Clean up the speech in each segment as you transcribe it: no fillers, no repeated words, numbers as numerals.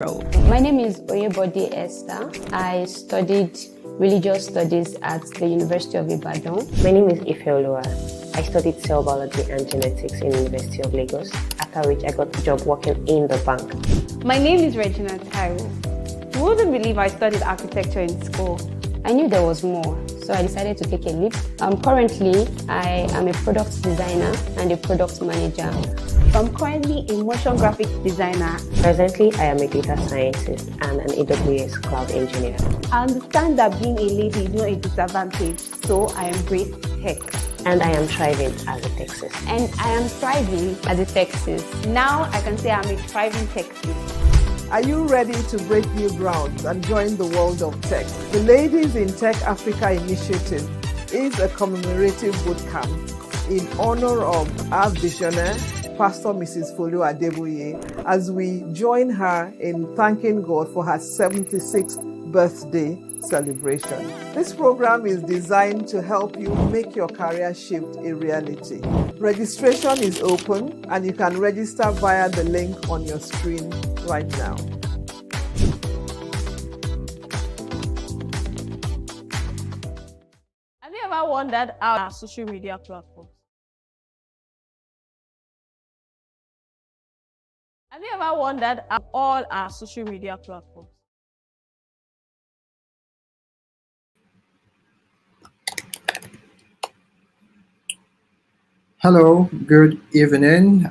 My name is Oyebode Esther. I studied religious studies at the University of Ibadan. My name is Ifeoluwa. I studied cell biology and genetics in the University of Lagos, after which I got a job working in the bank. My name is Regina Taiwo. You wouldn't believe I studied architecture in school. I knew there was more, so I decided to take a leap. Currently, I am a product designer and a product manager. I'm currently a motion graphics designer. Presently, I am a data scientist and an AWS cloud engineer. I understand that being a lady is not a disadvantage, so I embrace tech. And I am thriving as a Texas. And I am thriving as a Texas. Now I can say I'm a thriving Texas. Are you ready to break new ground and join the world of tech? The Ladies in Tech Africa initiative is a commemorative bootcamp in honor of our visionary, Pastor Mrs. Folu Adeboye, as we join her in thanking God for her 76th birthday celebration. This program is designed to help you make your career shift a reality. Registration is open and you can register via the link on your screen right now. Have you ever wondered how our social media platforms? Have you ever wondered how all our social media platforms? Hello, good evening.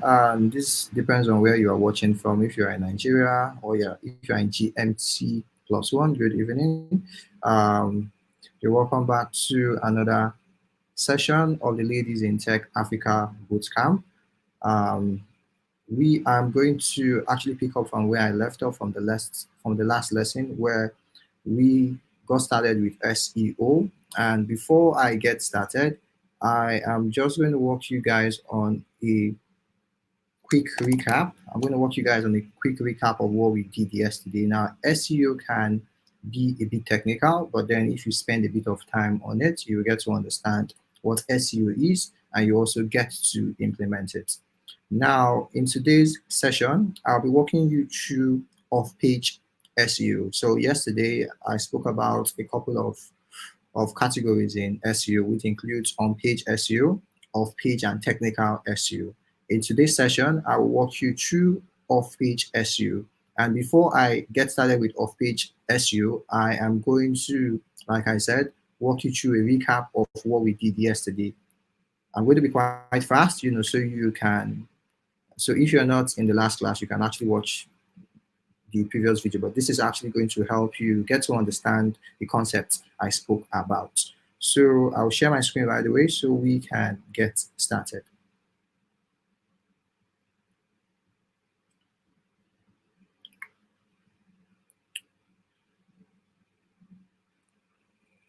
This depends on where you are watching from. If you're in Nigeria or if you're in GMT+1, good evening. You're welcome back to another session of the Ladies in Tech Africa Bootcamp. I'm going to actually pick up from where I left off from the last lesson, where we got started with SEO. And before I get started, I am just going to walk you guys on a quick recap. I'm going to walk you guys on a quick recap of what we did yesterday. Now, SEO can be a bit technical, but then if you spend a bit of time on it, you will get to understand what SEO is, and you also get to implement it. Now, in today's session, I'll be walking you through off-page SEO. So yesterday, I spoke about a couple of categories in SEO, which includes on-page SEO, off-page, and technical SEO. In today's session, I will walk you through off-page SEO. And before I get started with off-page SEO, I am going to, like I said, walk you through a recap of what we did yesterday. I'm going to be quite fast, so if you're not in the last class, you can actually watch the previous video, but this is actually going to help you get to understand the concepts I spoke about. So I'll share my screen right away so we can get started.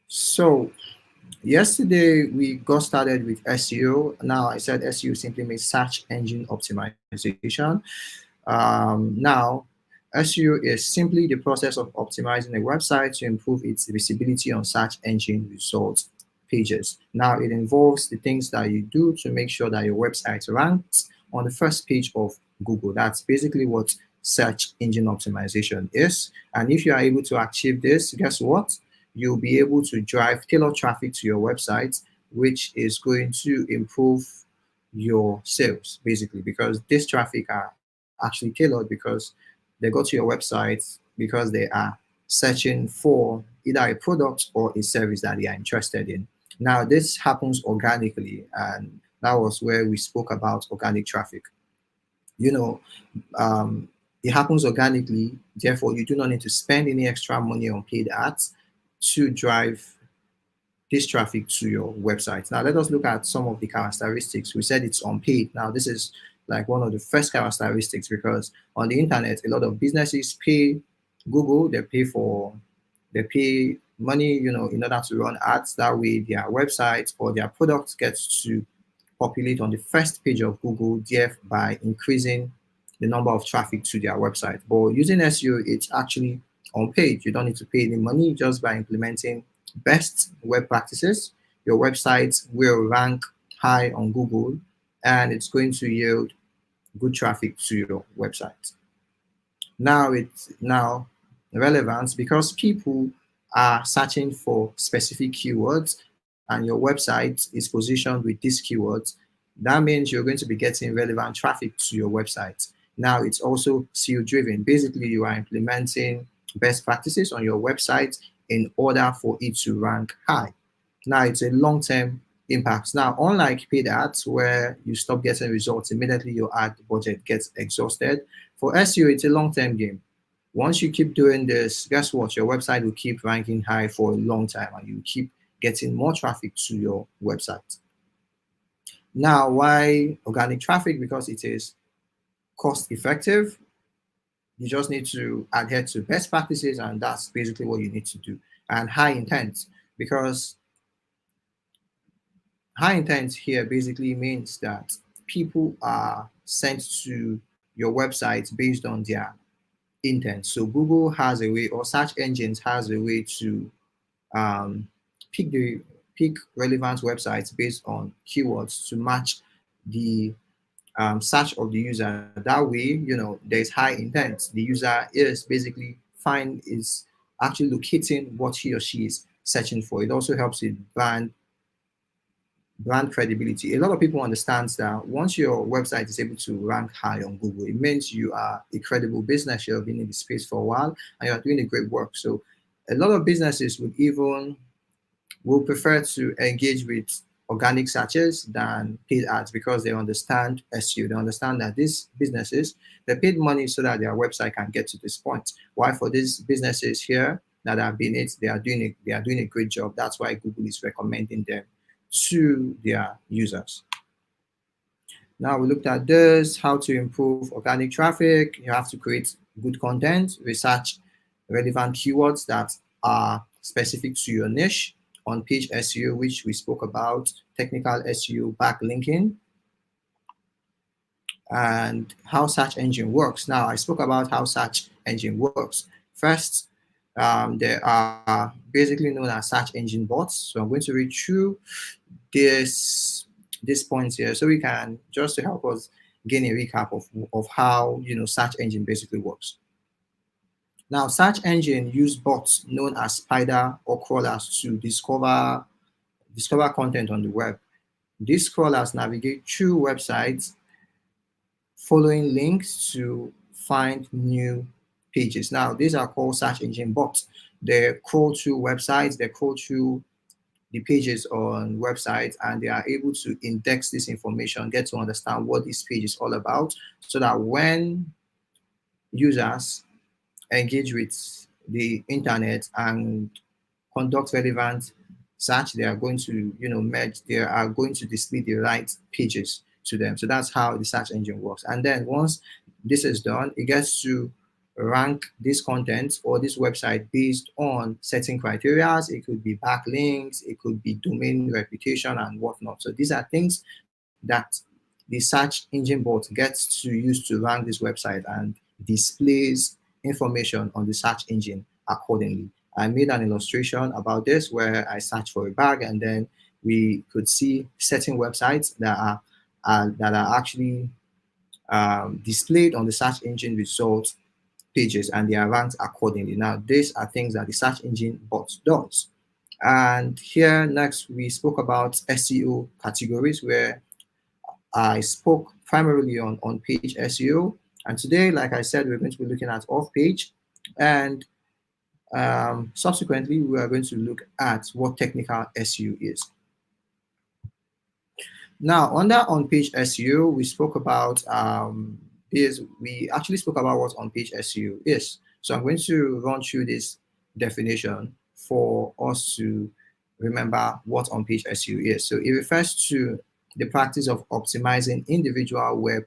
So yesterday we got started with SEO. Now I said SEO simply means search engine optimization. Now SEO is simply the process of optimizing a website to improve its visibility on search engine results pages. Now, it involves the things that you do to make sure that your website ranks on the first page of Google. That's basically what search engine optimization is. And if you are able to achieve this, guess what? You'll be able to drive tailored traffic to your website, which is going to improve your sales, basically, because this traffic are actually tailored because they go to your website because they are searching for either a product or a service that they are interested in. Now, this happens organically, and that was where we spoke about organic traffic. It happens organically, therefore you do not need to spend any extra money on paid ads to drive this traffic to your website. Now, let us look at some of the characteristics. We said it's unpaid. Now, this is like one of the first characteristics, because on the internet, a lot of businesses pay Google, they pay money, in order to run ads. That way their website or their product gets to populate on the first page of Google, thereby increasing the number of traffic to their website. But using SEO, it's actually unpaid. You don't need to pay any money. Just by implementing best web practices, your website will rank high on Google, and it's going to yield good traffic to your website. Now it's now relevant because people are searching for specific keywords and your website is positioned with these keywords. That means you're going to be getting relevant traffic to your website. Now it's also SEO driven. Basically, you are implementing best practices on your website in order for it to rank high. Now it's a long-term impact. Now, unlike paid ads where you stop getting results immediately your ad budget gets exhausted, for SEO it's a long-term game. Once you keep doing this, guess what? Your website will keep ranking high for a long time and you keep getting more traffic to your website. Now, why organic traffic? Because it is cost effective. You just need to adhere to best practices, and that's basically what you need to do. And high intent, because high intent here basically means that people are sent to your website based on their intent. So Google has a way, or search engines has a way to um, pick the pick relevant websites based on keywords to match the search of the user. That way, there's high intent. The user is basically is actually locating what he or she is searching for. It also helps with brand credibility. A lot of people understand that once your website is able to rank high on Google, it means you are a credible business. You have been in the space for a while and you are doing a great work. So a lot of businesses will prefer to engage with organic searches than paid ads because they understand SEO. They understand that these businesses, they paid money so that their website can get to this point. Why for these businesses here that have been it, they are doing a great job. That's why Google is recommending them to their users. Now we looked at this, how to improve organic traffic. You have to create good content, research relevant keywords that are specific to your niche, on-page SEO, which we spoke about, technical SEO, backlinking, and how search engine works. Now I spoke about how search engine works. First, there are basically known as search engine bots. So I'm going to read through this points here so we can just to help us gain a recap of how search engine basically works. Now search engine use bots known as spider or crawlers to discover content on the web. These crawlers navigate through websites following links to find new pages. Now these are called search engine bots. They crawl through websites, they crawl through the pages on websites, and they are able to index this information, get to understand what this page is all about, so that when users engage with the internet and conduct relevant search, they are going to they are going to display the right pages to them. So that's how the search engine works. And then once this is done, it gets to rank this content or this website based on certain criteria. It could be backlinks, it could be domain reputation and whatnot. So these are things that the search engine bot gets to use to rank this website and displays information on the search engine accordingly. I made an illustration about this where I searched for a bag and then we could see certain websites that are actually displayed on the search engine results pages and they are ranked accordingly. Now, these are things that the search engine bot does. And here next, we spoke about SEO categories where I spoke primarily on on-page SEO. And today, like I said, we're going to be looking at off-page. And subsequently, we are going to look at what technical SEO is. Now, under on-page SEO, we spoke about we actually spoke about what on-page SEO is. So I'm going to run through this definition for us to remember what on-page SEO is. So it refers to the practice of optimizing individual web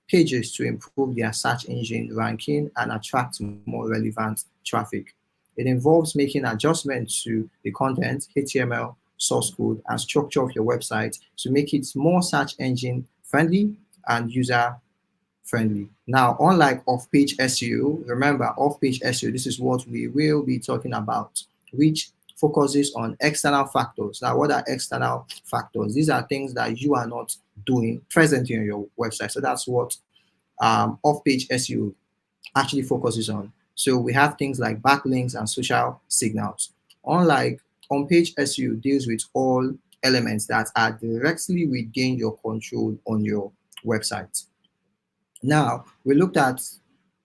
pages to improve their search engine ranking and attract more relevant traffic. It involves making adjustments to the content, HTML, source code, and structure of your website to make it more search engine friendly and user friendly. Now, unlike off-page SEO, remember off-page SEO, this is what we will be talking about, which focuses on external factors. Now, what are external factors? These are things that you are not doing presently on your website. So that's what off-page SEO actually focuses on. So we have things like backlinks and social signals. Unlike on-page SEO deals with all elements that are directly within your control on your website. Now, we looked at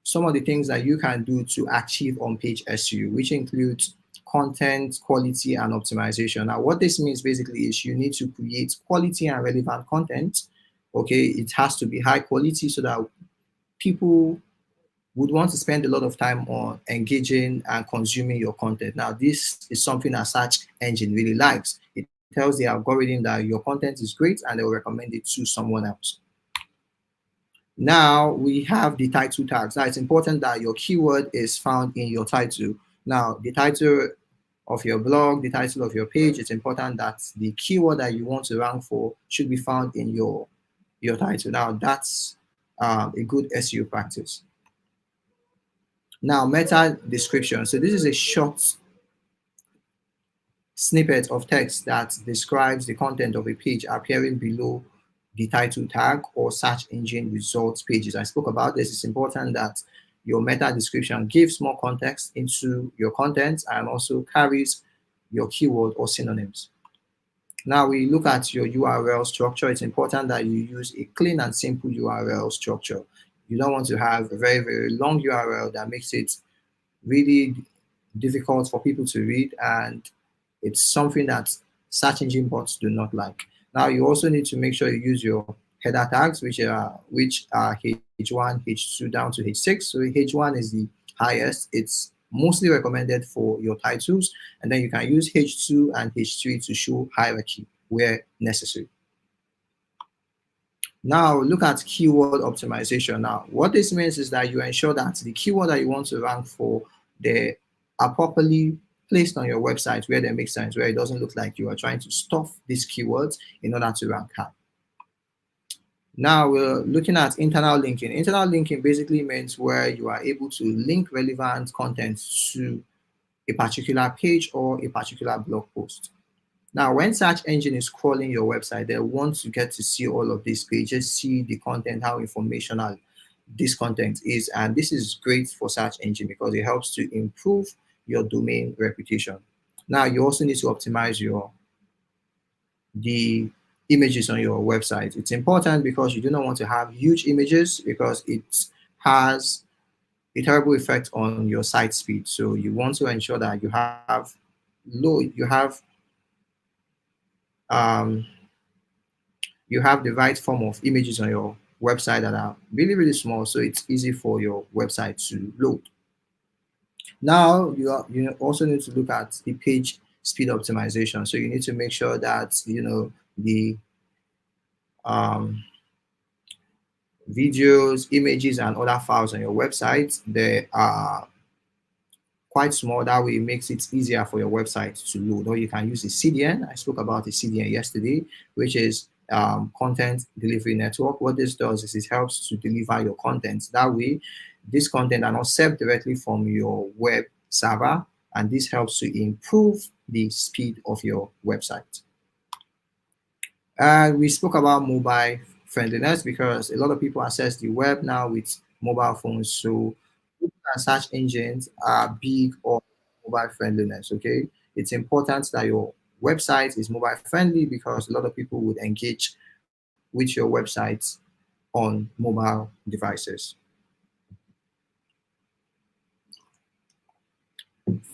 some of the things that you can do to achieve on-page SEO, which includes content quality and optimization. Now, what this means basically is you need to create quality and relevant content. Okay, it has to be high quality so that people would want to spend a lot of time on engaging and consuming your content. Now, this is something that search engine really likes. It tells the algorithm that your content is great and they will recommend it to someone else. Now we have the title tags. Now it's important that your keyword is found in your title. Now the title of your blog, the title of your page, it's important that the keyword that you want to rank for should be found in your title. Now that's a good SEO practice. Now meta description. So this is a short snippet of text that describes the content of a page appearing below the title tag or search engine results pages. I spoke about this. It's important that your meta description gives more context into your content and also carries your keyword or synonyms. Now we look at your URL structure. It's important that you use a clean and simple URL structure. You don't want to have a very, very long URL that makes it really difficult for people to read, and it's something that search engine bots do not like. Now you also need to make sure you use your header tags, which are H1, H2 down to H6. So H1 is the highest. It's mostly recommended for your titles, and then you can use H2 and H3 to show hierarchy where necessary. Now look at keyword optimization. Now what this means is that you ensure that the keyword that you want to rank for, they are properly placed on your website where they make sense, where it doesn't look like you are trying to stuff these keywords in order to rank high. Now we're looking at internal linking. Internal linking basically means where you are able to link relevant content to a particular page or a particular blog post. Now, when search engine is crawling your website, they want to get to see all of these pages, see the content, how informational this content is. And this is great for search engine because it helps to improve your domain reputation. Now, you also need to optimize the images on your website. It's important because you do not want to have huge images because it has a terrible effect on your site speed. So you want to ensure that you have the right form of images on your website that are really, really small, so it's easy for your website to load. Now you also need to look at the page speed optimization. So you need to make sure that the videos, images, and other files on your website, they are quite small. That way it makes it easier for your website to load. Or you can use a CDN. I spoke about the CDN yesterday, which is content delivery network. What this does is it helps to deliver your content. That way, this content are not served directly from your web server, and this helps to improve the speed of your website. And we spoke about mobile friendliness because a lot of people access the web now with mobile phones. So Google and search engines are big on mobile friendliness. Okay, it's important that your website is mobile friendly because a lot of people would engage with your website on mobile devices.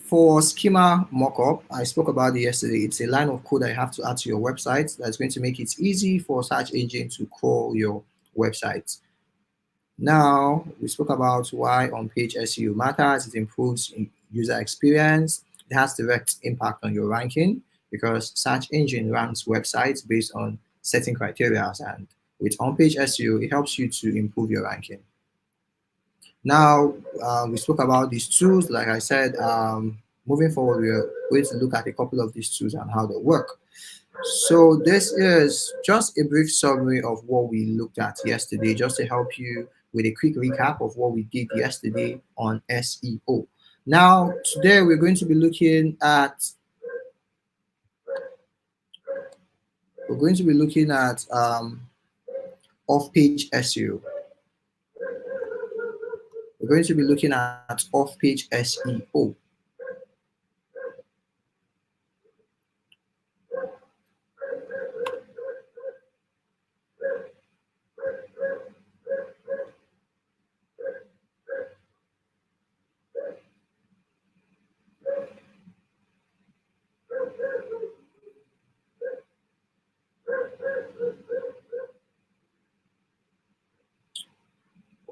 For schema mockup, I spoke about it yesterday. It's a line of code that you have to add to your website that's going to make it easy for search engine to crawl your website. Now, we spoke about why on-page SEO matters. It improves user experience. It has direct impact on your ranking because search engine ranks websites based on certain criteria, and with on-page SEO, it helps you to improve your ranking. Now, we spoke about these tools. Like I said, moving forward, we're going to look at a couple of these tools and how they work. So this is just a brief summary of what we looked at yesterday, just to help you with a quick recap of what we did yesterday on SEO. Now, today we're going to be looking at off-page SEO. we're going to be looking at off-page SEO.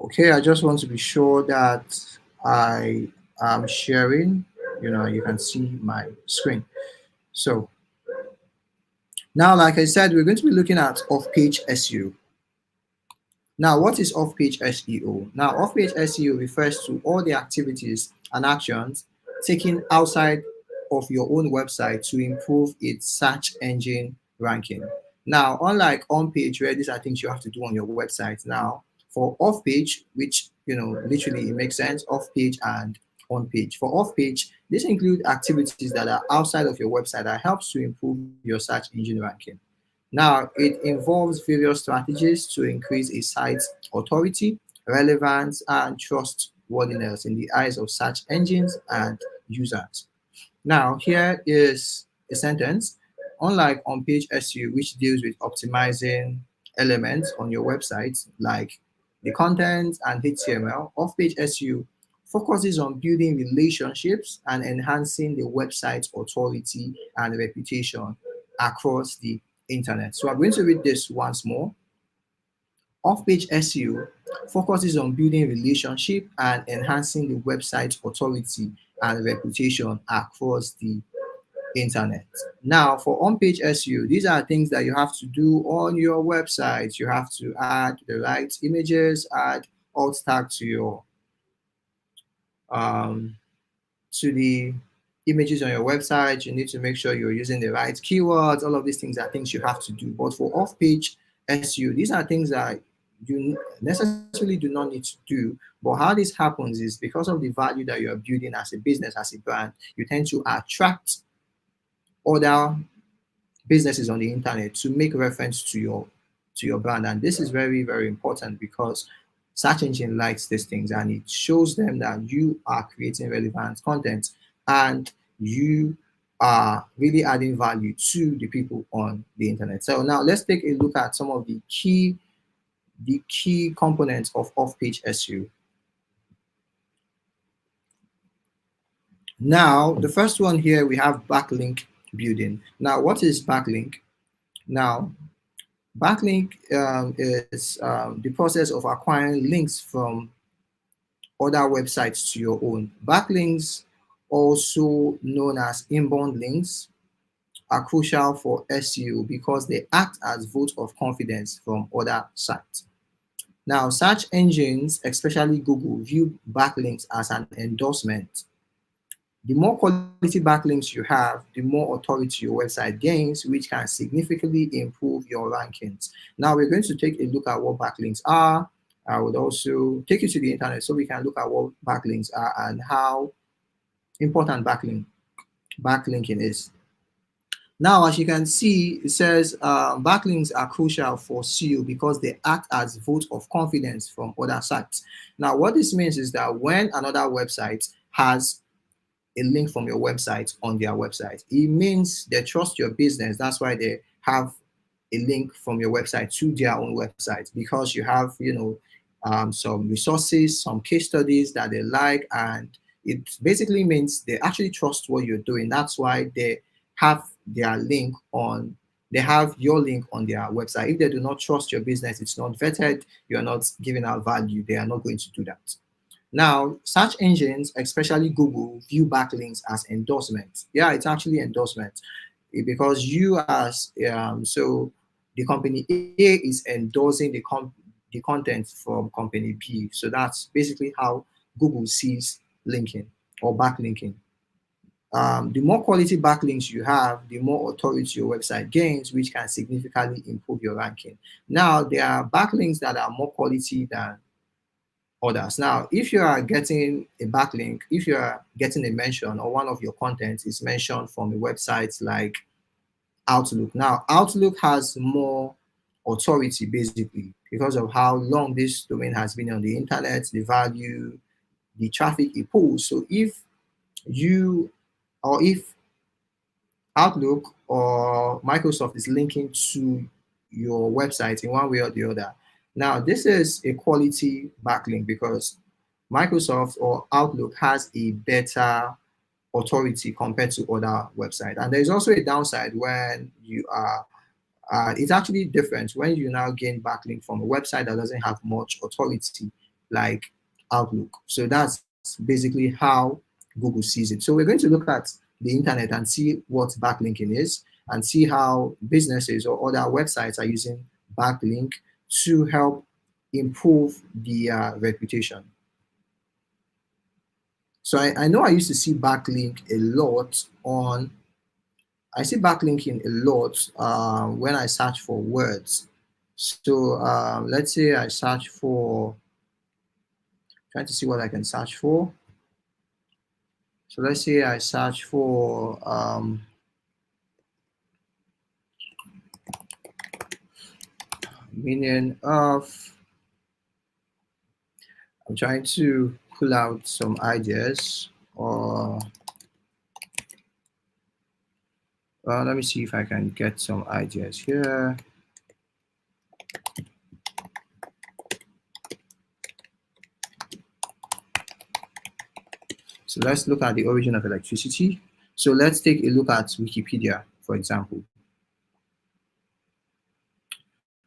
Okay, I just want to be sure that I am sharing. You can see my screen. So now, like I said, we're going to be looking at off-page SEO. Now, what is off-page SEO? Now, off-page SEO refers to all the activities and actions taken outside of your own website to improve its search engine ranking. Now, unlike on-page, where these are things you have to do on your website, now for off-page, which literally it makes sense, off-page and on-page. For off-page, this include activities that are outside of your website that helps to improve your search engine ranking. Now, it involves various strategies to increase a site's authority, relevance, and trustworthiness in the eyes of search engines and users. Now, here is a sentence. Unlike on-page SEO, which deals with optimizing elements on your website, like the content and HTML, off-page SEO focuses on building relationships and enhancing the website's authority and reputation across the internet. So I'm going to read this once more. Off-page SEO focuses on building relationship and enhancing the website's authority and reputation across the internet. Now, for on-page SEO, these are things that you have to do on your website. You have to add the right images, add alt tag to the images on your website. You need to make sure you're using the right keywords. All of these things are things you have to do. But for off-page SEO, these are things that you necessarily do not need to do. But how this happens is because of the value that you're building as a business, as a brand, you tend to attract other businesses on the internet to make reference to your brand. And this is very, very important because search engine likes these things and it shows them that you are creating relevant content and you are really adding value to the people on the internet. So now let's take a look at some of the key components of off-page SEO. Now, the first one here, we have backlink building. Now, what is backlink? Now, backlink is the process of acquiring links from other websites to your own. Backlinks, also known as inbound links, are crucial for SEO because they act as votes of confidence from other sites. Now, search engines, especially Google, view backlinks as an endorsement. The more quality backlinks you have, the more authority your website gains, which can significantly improve your rankings. Now we're going to take a look at what backlinks are. I would also take you to the internet so we can look at what backlinks are and how important backlinking is. Now, as you can see, it says backlinks are crucial for SEO because they act as votes of confidence from other sites. Now, what this means is that when another website has a link from your website on their website, it means they trust your business. That's why they have a link from your website to their own website, because you have some resources, some case studies that they like, and it basically means they actually trust what you're doing. That's why they have their link on they have your link on their website. If they do not trust your business, it's not vetted, you're not giving out value, they are not going to do that. Now, search engines, especially Google, view backlinks as endorsements. Yeah, it's actually endorsement because you as so the company A is endorsing the content from company B. So that's basically how Google sees linking or backlinking. The more quality backlinks you have, the more authority your website gains, which can significantly improve your ranking. Now, there are backlinks that are more quality than others. Now, if you are getting a backlink, if you are getting a mention or one of your content is mentioned from a website like Outlook. Now, Outlook has more authority basically because of how long this domain has been on the internet, the value the traffic it pulls. So if you, or if Outlook or Microsoft is linking to your website in one way or the other, now this is a quality backlink because Microsoft or Outlook has a better authority compared to other websites. And there's also a downside when you are, it's actually different when you now gain backlink from a website that doesn't have much authority like Outlook. So that's basically how Google sees it. So we're going to look at the internet and see what backlinking is and see how businesses or other websites are using backlink to help improve their reputation. So I know I used to see backlink a lot on, I see backlinking a lot when I search for words. So let's say I search for, trying to see what I can search for. So let's say I search for meaning of, I'm trying to pull out some ideas, or let me see if I can get some ideas here. So let's look at the origin of electricity. So let's take a look at Wikipedia, for example.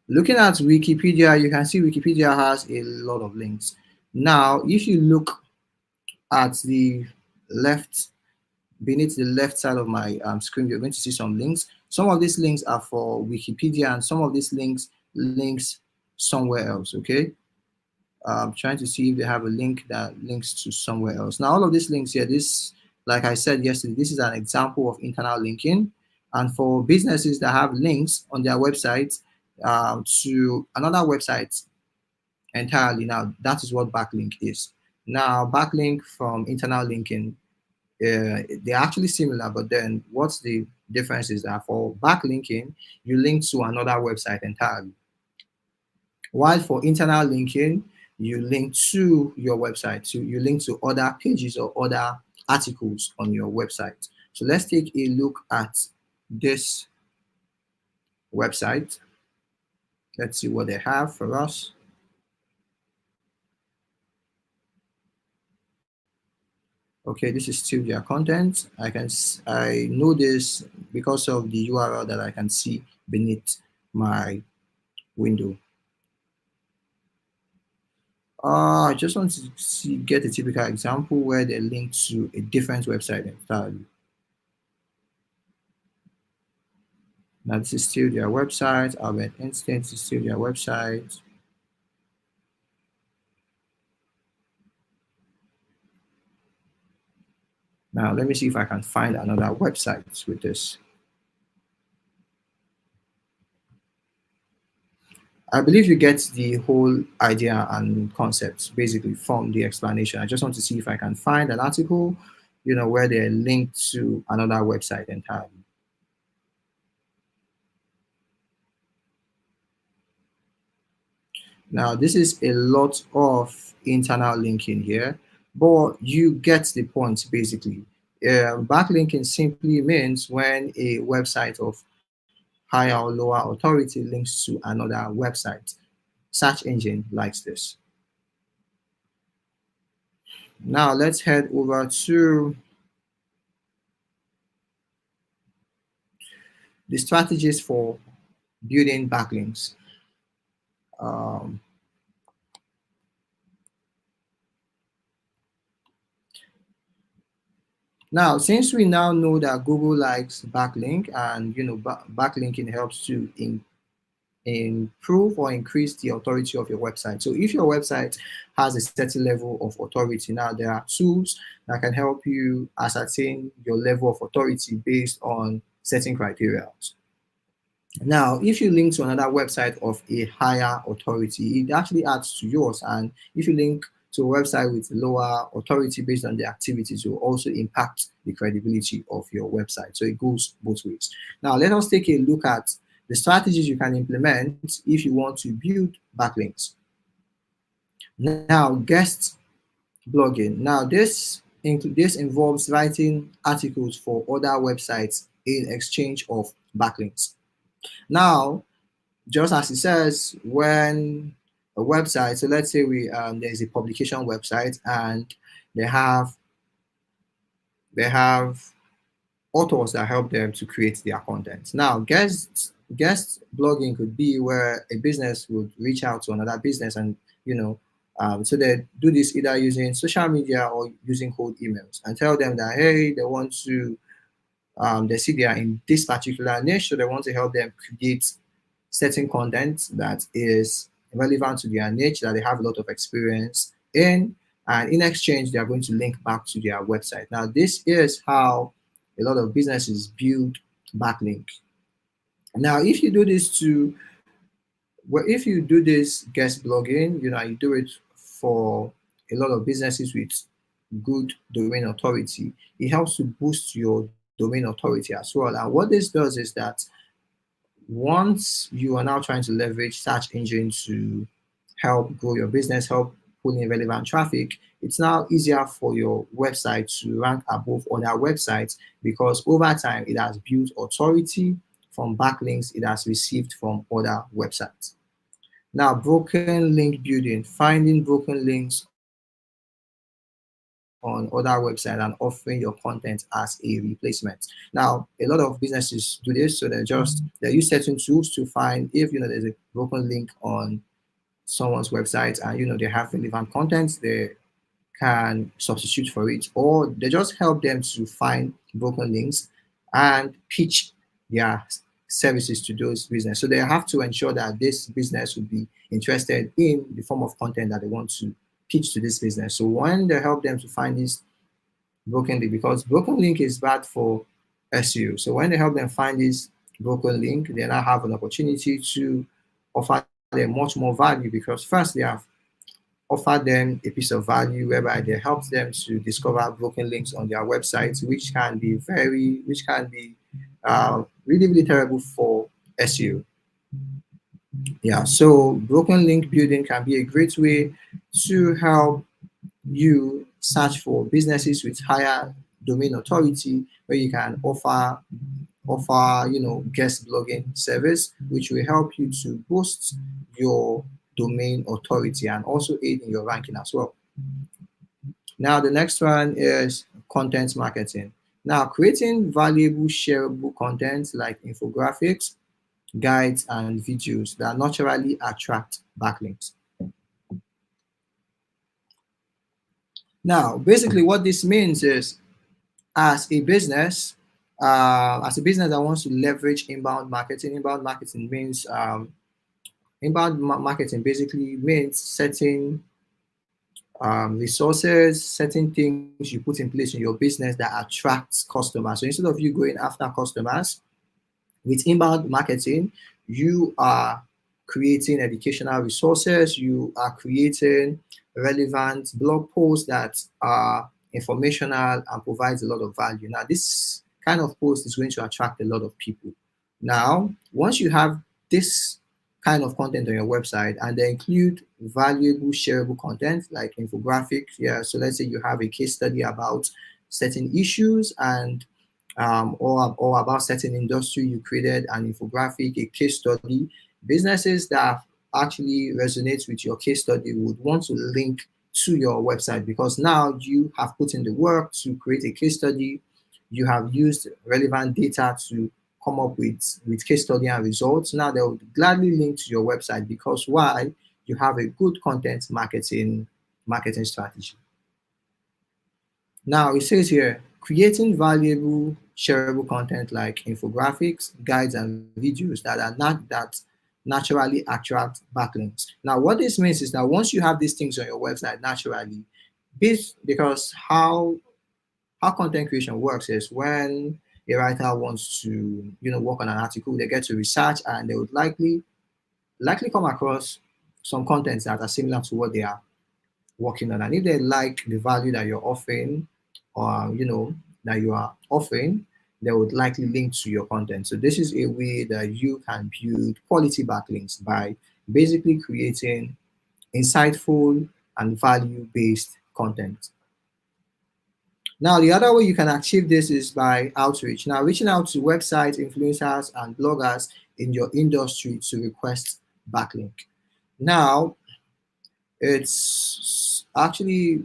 Looking at Wikipedia, you can see Wikipedia has a lot of links. Now, if you look at the left, beneath the left side of my screen, you're going to see some links. Some of these links are for Wikipedia, and some of these links somewhere else, okay? I'm trying to see if they have a link that links to somewhere else. Now, all of these links here, this, like I said yesterday, this is an example of internal linking. And for businesses that have links on their website to another website entirely, now that is what backlink is. Now, backlink from internal linking, they're actually similar, but then what's the difference is that for backlinking, you link to another website entirely. While for internal linking, you link to your website, so you link to other pages or other articles on your website. So let's take a look at this website. Let's see what they have for us. Okay, this is still their content. I know this because of the URL that I can see beneath my window. I just want to get a typical example where they link to a different website entirely. Now this is still their website. Albert Einstein is still their website. Now let me see if I can find another website with this. I believe you get the whole idea and concepts basically from the explanation. I just want to see if I can find an article, where they're linked to another website entirely. Now, this is a lot of internal linking here, but you get the point basically. Backlinking simply means when a website of higher or lower authority links to another website. Search engine likes this. Now let's head over to the strategies for building backlinks. Now, since we now know that Google likes backlink, and backlinking helps to improve or increase the authority of your website. So if your website has a certain level of authority, now there are tools that can help you ascertain your level of authority based on certain criteria. Now, if you link to another website of a higher authority, it actually adds to yours. And if you link to a website with lower authority based on the activities, will also impact the credibility of your website. So it goes both ways. Now, let us take a look at the strategies you can implement if you want to build backlinks. Now, guest blogging. Now, this involves writing articles for other websites in exchange of backlinks. Now, just as it says, when a website, so let's say there's a publication website and they have they have authors that help them to create their content. Now, guest blogging could be where a business would reach out to another business, and so they do this either using social media or using cold emails and tell them that, hey, they want to they see they are in this particular niche, so they want to help them create certain content that is relevant to their niche, that they have a lot of experience in, and in exchange, they are going to link back to their website. Now, this is how a lot of businesses build backlink. Now, if you do this if you do this guest blogging, you do it for a lot of businesses with good domain authority, it helps to boost your domain authority as well. And what this does is that once you are now trying to leverage search engine to help grow your business, help pull in relevant traffic, it's now easier for your website to rank above other websites because over time it has built authority from backlinks it has received from other websites. Now, broken link building, finding broken links on other websites and offering your content as a replacement. Now, a lot of businesses do this, so they use certain tools to find if there's a broken link on someone's website and they have relevant content, they can substitute for it, or they just help them to find broken links and pitch their services to those business. So they have to ensure that this business will be interested in the form of content that they want to pitch to this business. So when they help them to find this broken link, because broken link is bad for SEO. So when they help them find this broken link, they now have an opportunity to offer them much more value because first they have offered them a piece of value whereby they help them to discover broken links on their websites, which can be really, really terrible for SEO. Yeah, so broken link building can be a great way to help you search for businesses with higher domain authority where you can offer guest blogging service, which will help you to boost your domain authority and also aid in your ranking as well. Now, the next one is content marketing. Now, creating valuable shareable content like infographics, guides, and videos that naturally attract backlinks. Now, basically what this means is as a business that wants to leverage inbound marketing means marketing basically means setting resources, certain things you put in place in your business that attracts customers. So instead of you going after customers with inbound marketing, you are creating educational resources, you are creating relevant blog posts that are informational and provides a lot of value. Now, this kind of post is going to attract a lot of people. Now, once you have this kind of content on your website and they include valuable shareable content like infographics, yeah, so let's say you have a case study about certain issues and or about certain industry, you created an infographic, a case study. Businesses that actually resonates with your case study would want to link to your website because now you have put in the work to create a case study. You have used relevant data to come up with case study and results. Now they will gladly link to your website because why? You have a good content marketing strategy. Now it says here, creating valuable shareable content like infographics, guides, and videos that naturally attract backlinks. Now, what this means is that once you have these things on your website naturally, because how content creation works is when a writer wants to work on an article, they get to research and they would likely come across some contents that are similar to what they are working on. And if they like the value that you're offering or that you are offering, they would likely link to your content. So this is a way that you can build quality backlinks by basically creating insightful and value-based content. Now, the other way you can achieve this is by outreach. Now, reaching out to websites, influencers, and bloggers in your industry to request backlink. Now, it's actually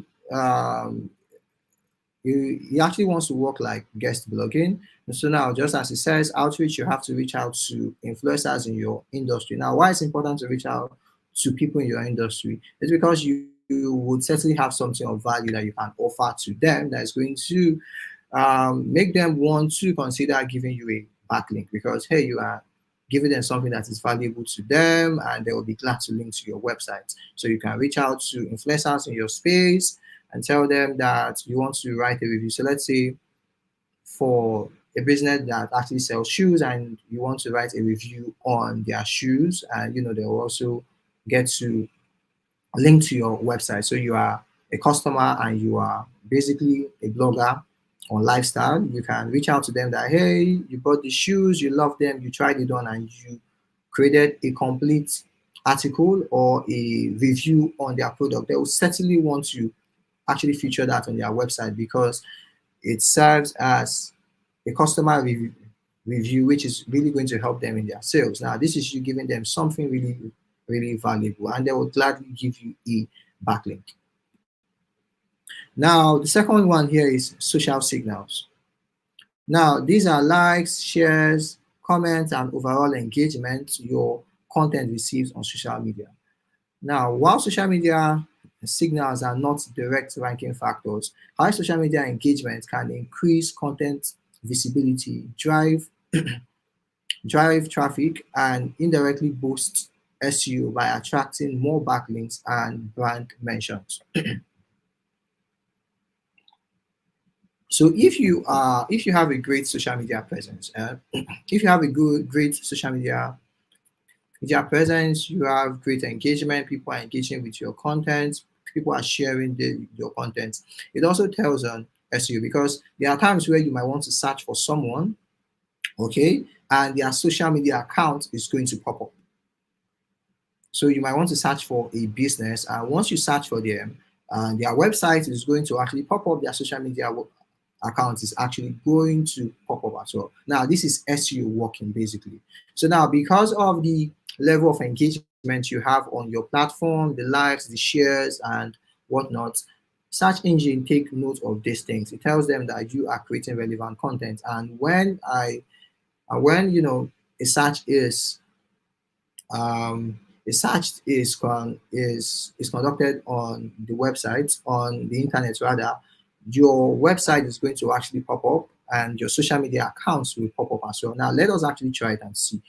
he actually wants to work like guest blogging. And so now, just as it says, outreach, you have to reach out to influencers in your industry. Now, why it's important to reach out to people in your industry is because you would certainly have something of value that you can offer to them that is going to make them want to consider giving you a backlink, because hey, you are giving them something that is valuable to them and they will be glad to link to your website. So you can reach out to influencers in your space and tell them that you want to write a review. So let's say for a business that actually sells shoes and you want to write a review on their shoes, and they will also get to link to your website. So you are a customer and you are basically a blogger on lifestyle. You can reach out to them that, hey, you bought the shoes, you love them, you tried it on, and you created a complete article or a review on their product. They will certainly want to actually feature that on their website because it serves as a customer review, which is really going to help them in their sales. Now, this is you giving them something really, really valuable, and they will gladly give you a backlink. Now, the second one here is social signals. Now, these are likes, shares, comments, and overall engagement your content receives on social media. Now, while social media signals are not direct ranking factors, high social media engagement can increase content visibility, drive traffic, and indirectly boost SEO by attracting more backlinks and brand mentions. So if you have a great social media presence, if you have a great social media presence, you have great engagement, people are engaging with your content, people are sharing your content. It also tells on SEO, because there are times where you might want to search for someone, okay, and their social media account is going to pop up. So you might want to search for a business, and once you search for them, their website is going to actually pop up, their social media account is actually going to pop up as well. Now, this is SEO working basically. So now, because of the level of engagement you have on your platform, the likes, the shares, and whatnot, search engine take note of these things. It tells them that you are creating relevant content. And when a search is conducted on the website, on the internet rather, your website is going to actually pop up and your social media accounts will pop up as well. Now, let us actually try it and see.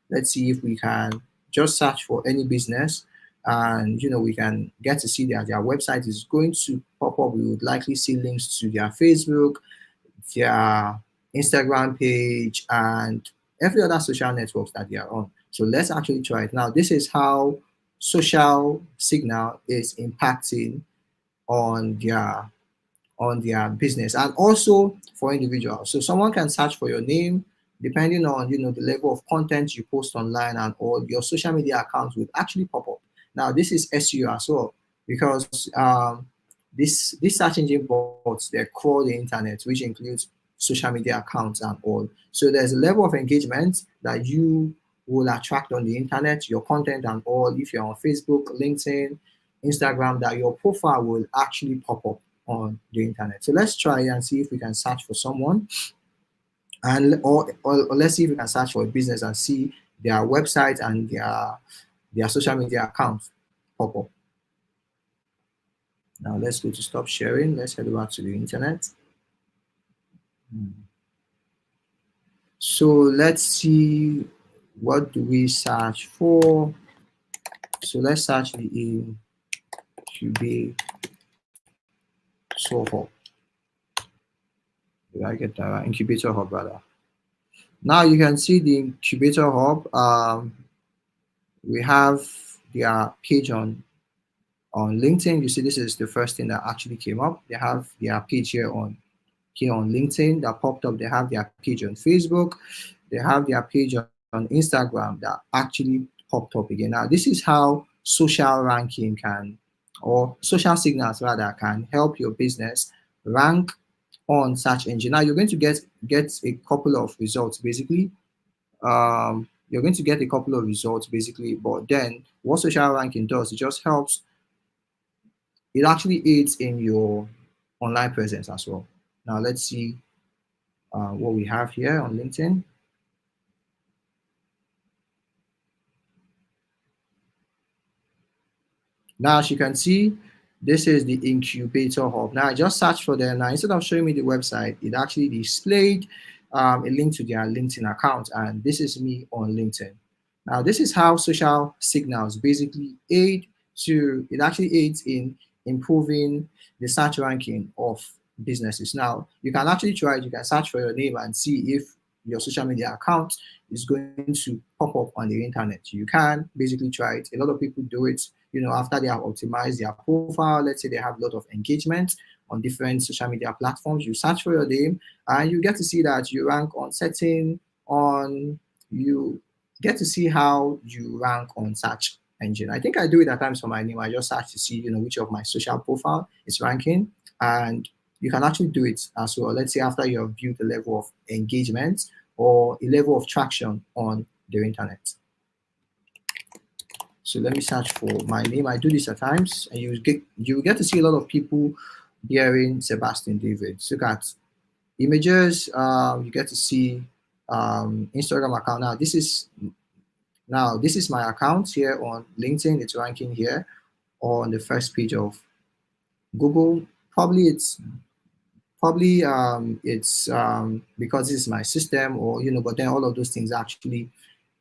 Let's see if we can just search for any business, and we can get to see that their website is going to pop up. We would likely see links to their Facebook, their Instagram page, and every other social networks that they are on. So let's actually try it. Now, this is how social signal is impacting on their business, and also for individuals. So someone can search for your name, depending on the level of content you post online, and all your social media accounts would actually pop up. Now, this is SEO as well, because this search engine bots, they crawl the internet, which includes social media accounts and all. So there's a level of engagement that you will attract on the internet, your content and all. If you're on Facebook, LinkedIn, Instagram, that your profile will actually pop up on the internet. So let's try and see if we can search for someone, and or let's see if we can search for a business and see their website and their social media accounts pop up. Now let's go to stop sharing. Let's head over to the internet. So let's see, what do we search for? So let's search the Incubator Hub. Did I get that right? Incubator Hub, rather. Now you can see the Incubator Hub. We have their page on LinkedIn. You see, this is the first thing that actually came up. They have their page here on LinkedIn that popped up. They have their page on Facebook. They have their page on Instagram that actually popped up again. Now, this is how social ranking can or social signals rather can help your business rank on search engine. Now you're going to get a couple of results basically. You're going to get a couple of results basically, but then what social ranking does, it just helps, it actually aids in your online presence as well. Now let's see what we have here on LinkedIn. Now, as you can see, this is the Incubator Hub. Now, I just searched for them. Now, instead of showing me the website, it actually displayed a link to their LinkedIn account, and this is me on LinkedIn. Now, this is how social signals basically it actually aids in improving the search ranking of businesses. Now, you can actually try it. You can search for your name and see if your social media account is going to pop up on the internet. You can basically try it. A lot of people do it, after they have optimized their profile. Let's say they have a lot of engagement on different social media platforms. You search for your name and you get to see that you rank on you get to see how you rank on search engine. I think I do it at times for my name. I just search to see, which of my social profile is ranking, and you can actually do it as well. Let's say after you have built a level of engagement or a level of traction on the internet. So let me search for my name. I do this at times, and you get to see a lot of people bearing Sebastian David. Look at images. You get to see Instagram account. Now this is my account here on LinkedIn. It's ranking here on the first page of Google. Probably it's because this is my system, or but then all of those things actually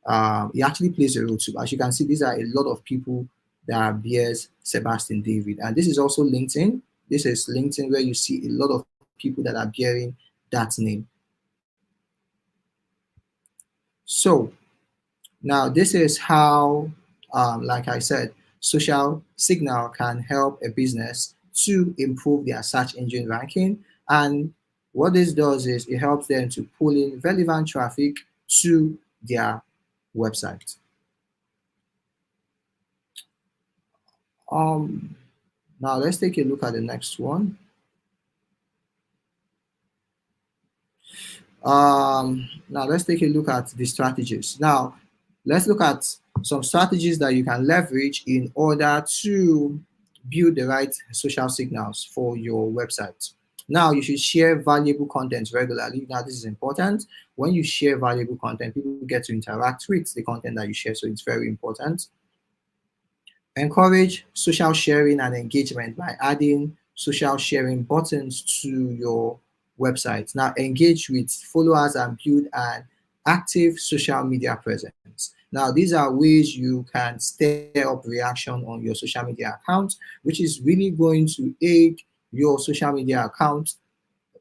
it actually plays a role too. As you can see, these are a lot of people that bears Sebastian David, and this is also LinkedIn. This is LinkedIn, where you see a lot of people that are bearing that name. So now this is how, like I said, social signal can help a business to improve their search engine ranking. And what this does is it helps them to pull in relevant traffic to their website. Now let's take a look at the next one. Now let's take a look at the strategies. Now let's look at some strategies that you can leverage in order to build the right social signals for your website. Now, you should share valuable content regularly. Now, this is important. When you share valuable content, people get to interact with the content that you share, so it's very important. Encourage social sharing and engagement by adding social sharing buttons to your website. Now, engage with followers and build an active social media presence. Now, these are ways you can stir up reaction on your social media account, which is really going to aid your social media account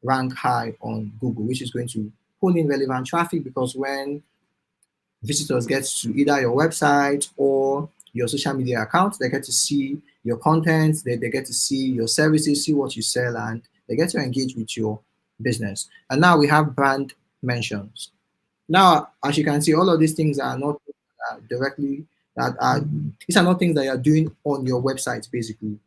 rank high on Google, which is going to pull in relevant traffic, because when visitors get to either your website or your social media account, they get to see your content, they get to see your services, see what you sell, and they get to engage with your business. And now we have brand mentions. Now, as you can see, all of these things are not directly these are not things that you're doing on your website, basically.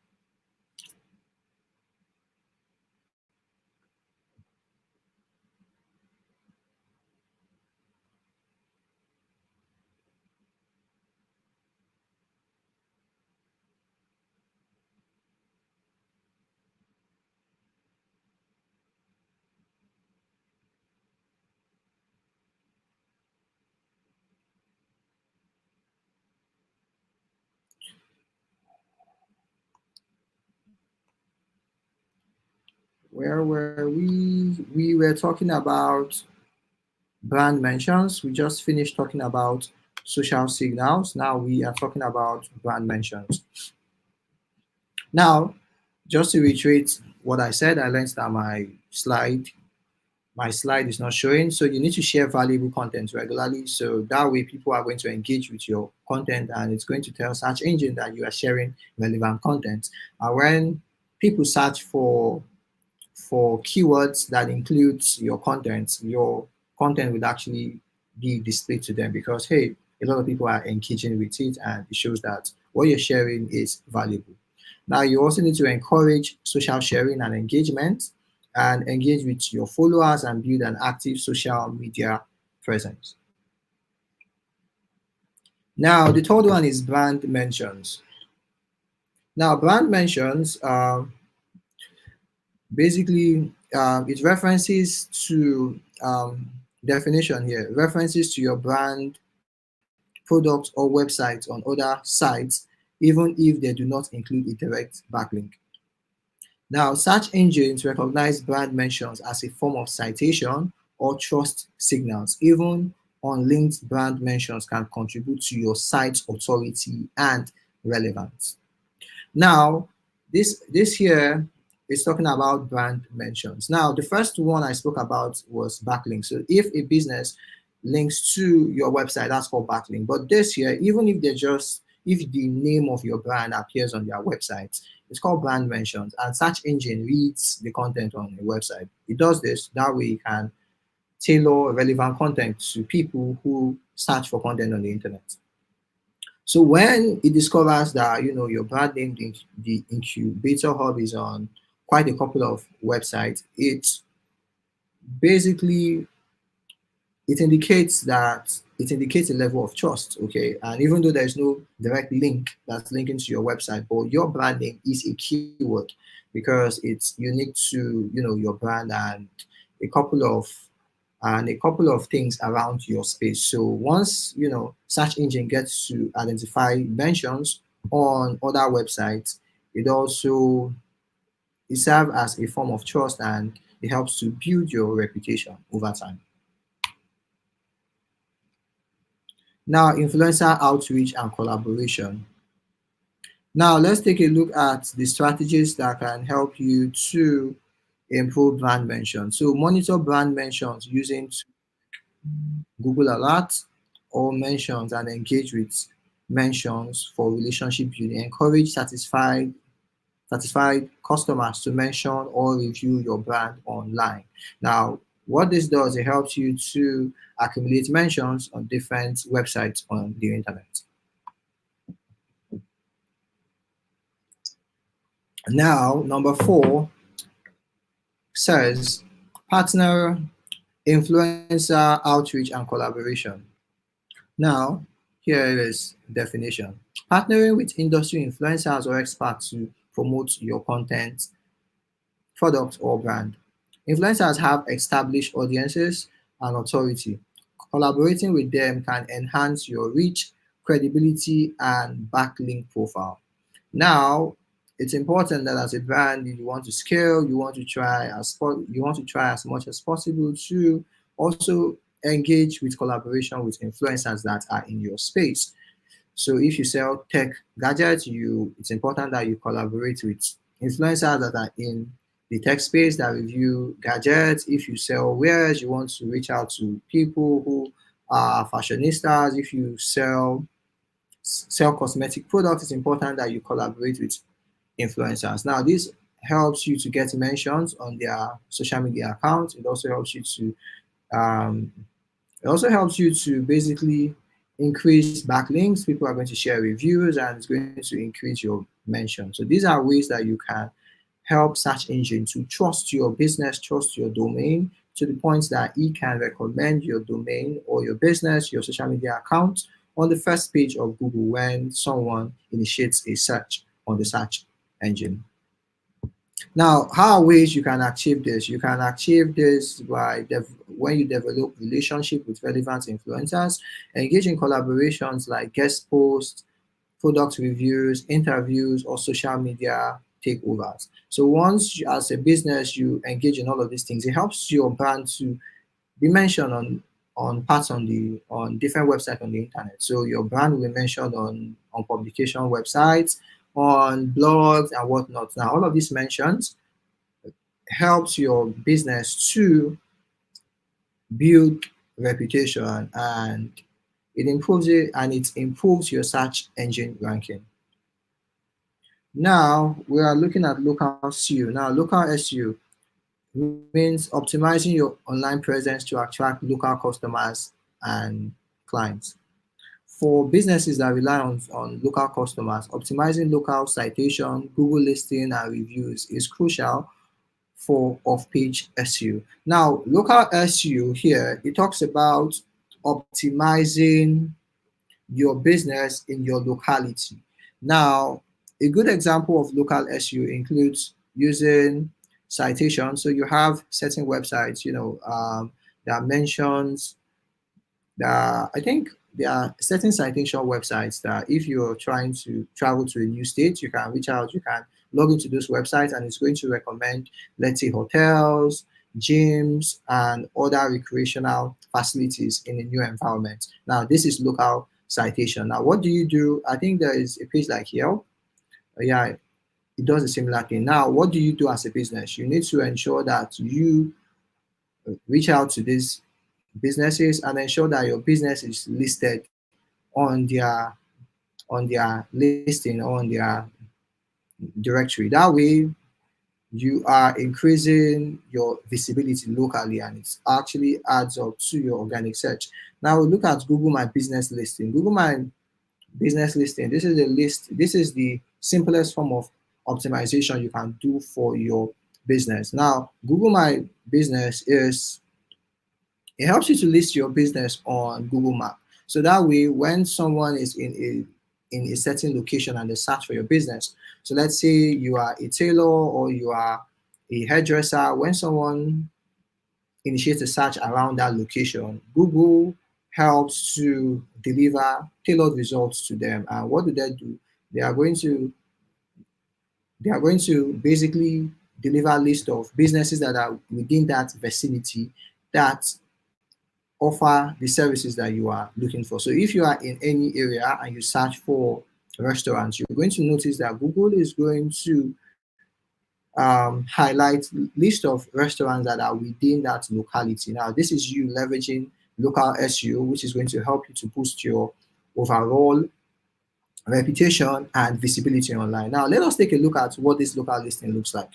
Where were we? We were talking about brand mentions. We just finished talking about social signals. Now we are talking about brand mentions. Now, just to reiterate what I said, I learned that my slide is not showing. So you need to share valuable content regularly. So that way people are going to engage with your content, and it's going to tell search engine that you are sharing relevant content. And when people search for keywords that includes your content would actually be displayed to them, because hey, a lot of people are engaging with it, and it shows that what you're sharing is valuable. Now, you also need to encourage social sharing and engagement and engage with your followers and build an active social media presence. Now, the third one is brand mentions. Now, brand mentions basically it references to definition here, references to your brand, product, or website on other sites, even if they do not include a direct backlink. Now, search engines recognize brand mentions as a form of citation or trust signals. Even unlinked brand mentions can contribute to your site's authority and relevance. Now, this here is talking about brand mentions. Now, the first one I spoke about was backlink. So if a business links to your website, that's called backlink. But this here, even if if the name of your brand appears on their website, it's called brand mentions, and search engine reads the content on a website. It does this, that way it can tailor relevant content to people who search for content on the internet. So when it discovers that your brand name, the Incubator Hub, is on quite a couple of websites, basically it indicates a level of trust, okay? And even though there's no direct link that's linking to your website, but your brand name is a keyword because it's unique to your brand and a couple of things around your space. So once search engine gets to identify mentions on other websites, it serves as a form of trust, and it helps to build your reputation over time. Now, influencer outreach and collaboration. Now, let's take a look at the strategies that can help you to improve brand mentions. So monitor brand mentions using Google Alerts or mentions, and engage with mentions for relationship building. Encourage satisfied customers to mention or review your brand online. Now, what this does, it helps you to accumulate mentions on different websites on the internet. Now, number 4 says partner, influencer, outreach, and collaboration. Now, here is definition. Partnering with industry influencers or experts to promote your content, product, or brand. Influencers have established audiences and authority. Collaborating with them can enhance your reach, credibility, and backlink profile. Now, it's important that as a brand, you want to scale, you want to try as much as possible to also engage with collaboration with influencers that are in your space. So if you sell tech gadgets, it's important that you collaborate with influencers that are in the tech space that review gadgets. If you sell wares, you want to reach out to people who are fashionistas. If you sell cosmetic products, it's important that you collaborate with influencers. Now, this helps you to get mentions on their social media accounts. It also helps you to basically increase backlinks. People are going to share reviews, and it's going to increase your mention. So these are ways that you can help search engine to trust your business, trust your domain, to the point that it can recommend your domain or your business, your social media account on the first page of Google when someone initiates a search on the search engine. Now, how are ways you can achieve this? You can achieve this by when you develop relationship with relevant influencers, engage in collaborations like guest posts, product reviews, interviews, or social media takeovers. So once as a business you engage in all of these things, it helps your brand to be mentioned on different websites on the internet. So your brand will be mentioned on publication websites, on blogs, and whatnot. Now, all of these mentions helps your business to build reputation, and it improves your search engine ranking. Now we are looking at local SEO. Now, local SEO means optimizing your online presence to attract local customers and clients. for businesses that rely on local customers, optimizing local citation, Google listing, and reviews is crucial for off-page SEO. Now, local SEO here, it talks about optimizing your business in your locality. Now, a good example of local SEO includes using citations. So you have certain websites, that mentions that I think there are certain citation websites that if you're trying to travel to a new state, you can reach out, you can log into those websites, and it's going to recommend, let's say, hotels, gyms, and other recreational facilities in a new environment. Now, this is local citation. Now, what do you do? I think there is a page like Yelp. Yeah, it does a similar thing. Now, what do you do as a business? You need to ensure that you reach out to these businesses and ensure that your business is listed on their listing or on their directory. That way, you are increasing your visibility locally, and it actually adds up to your organic search. Now we look at Google My Business listing. Google My Business listing. This is a list. This is the simplest form of optimization you can do for your business. Now, Google My Business is, it helps you to list your business on Google Map. So that way, when someone is in a certain location and they search for your business, so let's say you are a tailor or you are a hairdresser, when someone initiates a search around that location, Google helps to deliver tailored results to them. And what do? They are going to basically deliver a list of businesses that are within that vicinity that offer the services that you are looking for. So if you are in any area and you search for restaurants, you're going to notice that Google is going to highlight list of restaurants that are within that locality. Now, this is you leveraging local SEO, which is going to help you to boost your overall reputation and visibility online. Now, let us take a look at what this local listing looks like.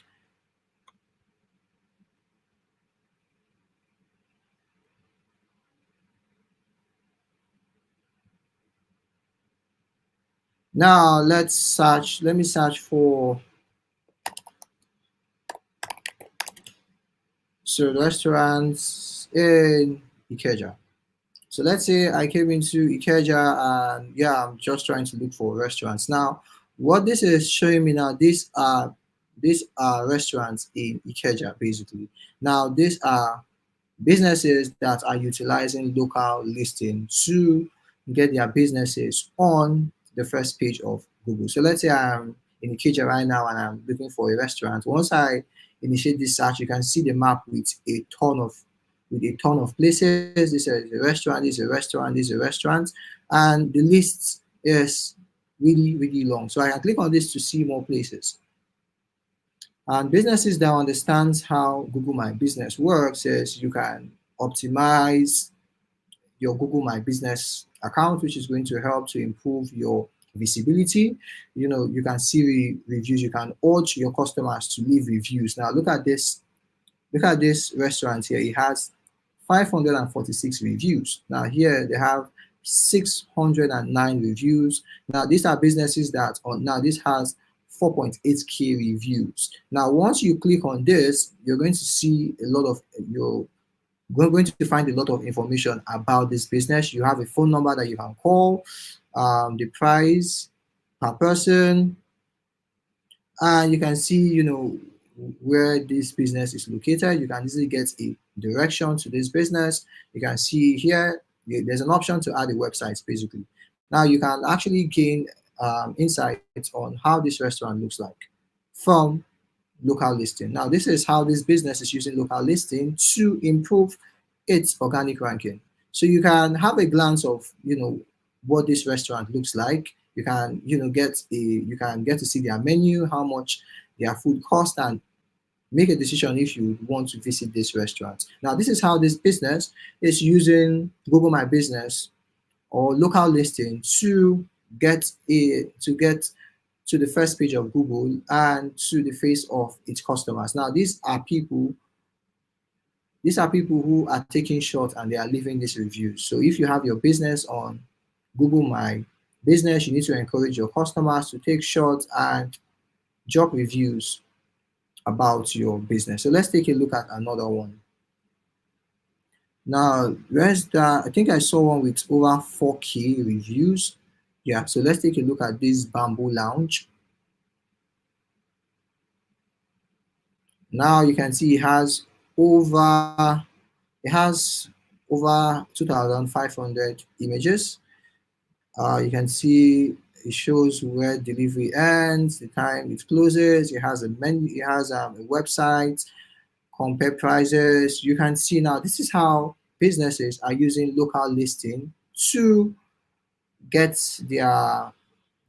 Now, let me search for restaurants in Ikeja. So let's say I came into Ikeja and yeah, I'm just trying to look for restaurants. Now, what this is showing me now, these are restaurants in Ikeja basically. Now, these are businesses that are utilizing local listing to get their businesses on the first page of Google. So let's say I'm in Ikeja right now and I'm looking for a restaurant. Once I initiate this search, you can see the map with a ton of places. This is a restaurant, this is a restaurant, this is a restaurant, and the list is really, really long. So I can click on this to see more places. And businesses that understands how Google My Business works is you can optimize your Google My Business account, which is going to help to improve your visibility. You can see reviews. You can urge your customers to leave reviews. Now look at this restaurant here. It has 546 reviews. Now here they have 609 reviews. Now these are businesses that now this has 4.8k reviews. Now once you click on this, you're going to see we're going to find a lot of information about this business. You have a phone number that you can call, the price per person, and you can see, where this business is located. You can easily get a direction to this business. You can see here, there's an option to add a website, basically. Now you can actually gain insights on how this restaurant looks like from local listing. Now, this is how this business is using local listing to improve its organic ranking. So you can have a glance of, what this restaurant looks like. You can, get to see their menu, how much their food cost, and make a decision if you want to visit this restaurant. Now, this is how this business is using Google My Business or local listing to get to the first page of Google and to the face of its customers. Now, these are people who are taking shots and they are leaving these reviews. So if you have your business on Google My Business, you need to encourage your customers to take shots and drop reviews about your business. So let's take a look at another one. Now, where's that? I think I saw one with over 4K reviews. Yeah, so let's take a look at this Bamboo Lounge. Now you can see it has over 2,500 images. You can see it shows where delivery ends, the time it closes. It has a menu, it has a website, compare prices. You can see now this is how businesses are using local listing to get their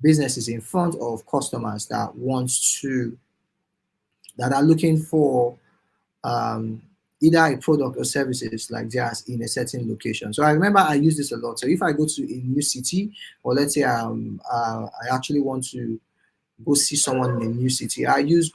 businesses in front of customers that are looking for um, either a product or services like theirs in a certain location. So I remember I use this a lot. So if I go to a new city, or let's say I actually want to go see someone in a new city, I use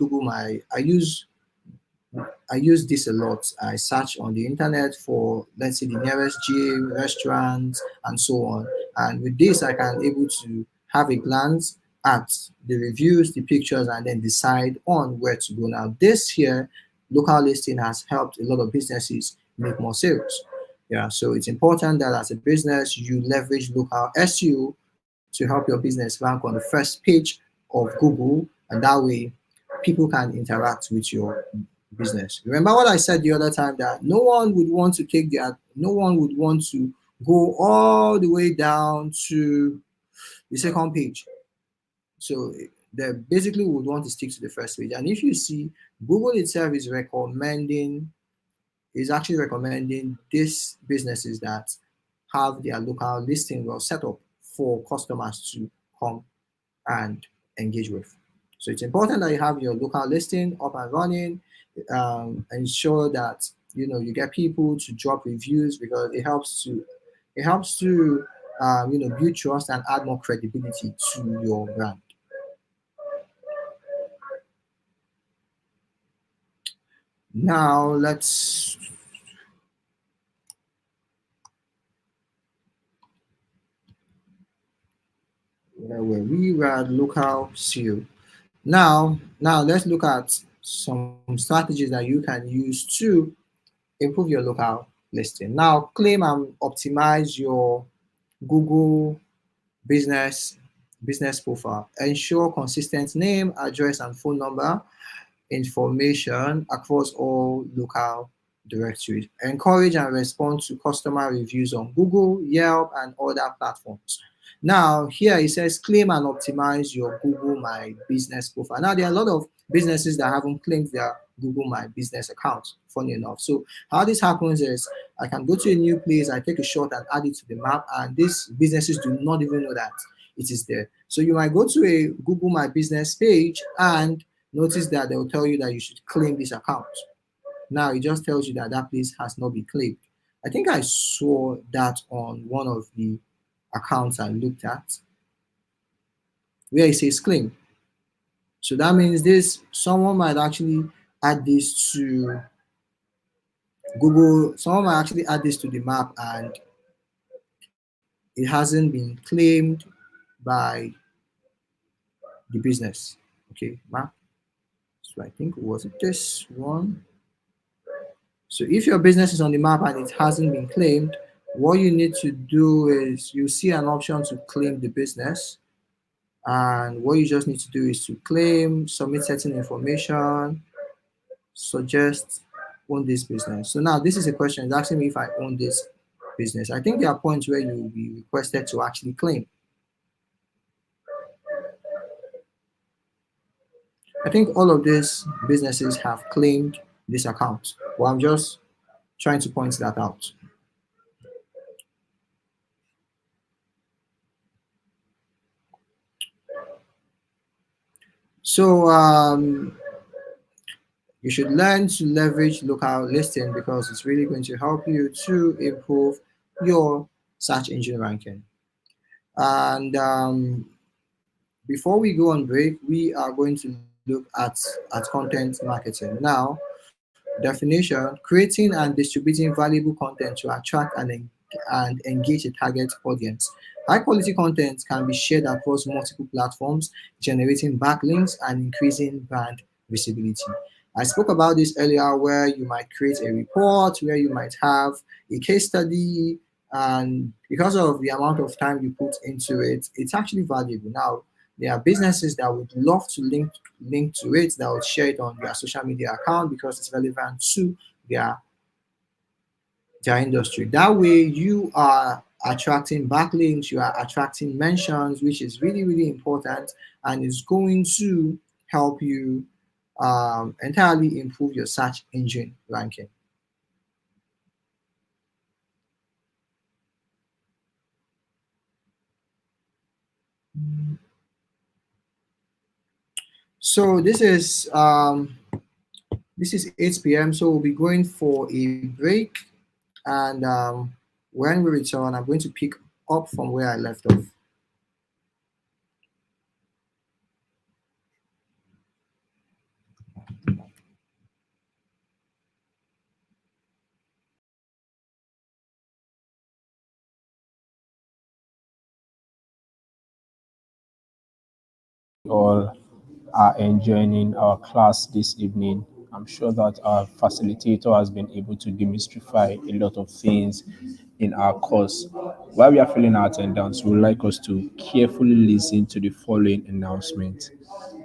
this a lot. I search on the internet for, let's say, the nearest gym, restaurants, and so on. And with this, I can able to have a glance at the reviews, the pictures, and then decide on where to go. Now, this here, local listing has helped a lot of businesses make more sales. Yeah, so it's important that as a business, you leverage local SEO to help your business rank on the first page of Google, and that way people can interact with your business. Remember what I said the other time, that no one would want to go all the way down to the second page. So they basically would want to stick to the first page. And if you see, Google itself is actually recommending these businesses that have their local listing well set up for customers to come and engage with. So it's important that you have your local listing up and running. Ensure that you get people to drop reviews, because it helps to build trust and add more credibility to your brand. Now let's we were at local SEO. Now let's look at some strategies that you can use to improve your local listing. Now, claim and optimize your Google business profile. Ensure consistent name, address, and phone number information across all local directories. Encourage and respond to customer reviews on Google, Yelp, and other platforms. Now, here it says claim and optimize your Google My Business profile. Now, there are a lot of businesses that haven't claimed their Google My Business account, funny enough. So, how this happens is I can go to a new place, I take a shot and add it to the map, and these businesses do not even know that it is there. So, you might go to a Google My Business page and notice that they'll tell you that you should claim this account. Now, it just tells you that that place has not been claimed. I think I saw that on one of the accounts I looked at where it says claim. So that means someone might actually add this to Google, someone might actually add this to the map, and it hasn't been claimed by the business. Okay, map. So I think, was it this one? So if your business is on the map and it hasn't been claimed, what you need to do is you see an option to claim the business. And what you just need to do is to claim, submit certain information, suggest own this business. So now this is a question. It's asking me if I own this business. I think there are points where you will be requested to actually claim. I think all of these businesses have claimed this account. Well, I'm just trying to point that out. So you should learn to leverage local listing, because it's really going to help you to improve your search engine ranking. And before we go on break, we are going to look at content marketing. Now, definition: creating and distributing valuable content to attract and and engage a target audience. High quality content can be shared across multiple platforms, generating backlinks and increasing brand visibility. I spoke about this earlier, where you might create a report, where you might have a case study, and because of the amount of time you put into it, it's actually valuable. Now, there are businesses that would love to link to it, that would share it on their social media account because it's relevant to their their industry. That way, you are attracting backlinks, you are attracting mentions, which is really, really important and is going to help you entirely improve your search engine ranking. So this is 8 p.m. So we'll be going for a break, and when we return, I'm going to pick up from where I left off. All are enjoying our class this evening. I'm sure that our facilitator has been able to demystify a lot of things in our course. While we are filling our attendance, we would like us to carefully listen to the following announcement,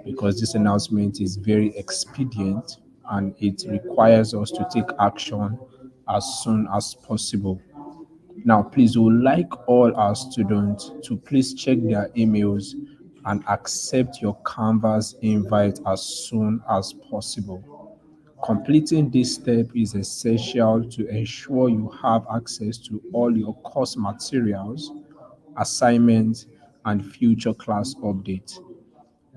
because this announcement is very expedient and it requires us to take action as soon as possible. Now, please, we would like all our students to please check their emails and accept your Canvas invite as soon as possible. Completing this step is essential to ensure you have access to all your course materials, assignments, and future class updates.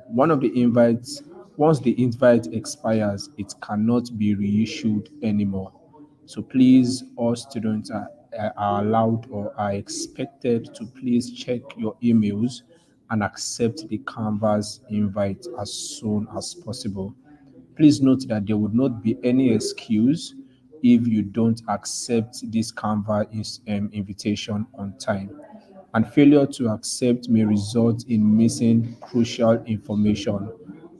One of the invites, Once the invite expires, it cannot be reissued anymore. So please, all students are allowed or are expected to please check your emails and accept the Canvas invite as soon as possible. Please note that there would not be any excuse if you don't accept this Canva invitation on time. And failure to accept may result in missing crucial information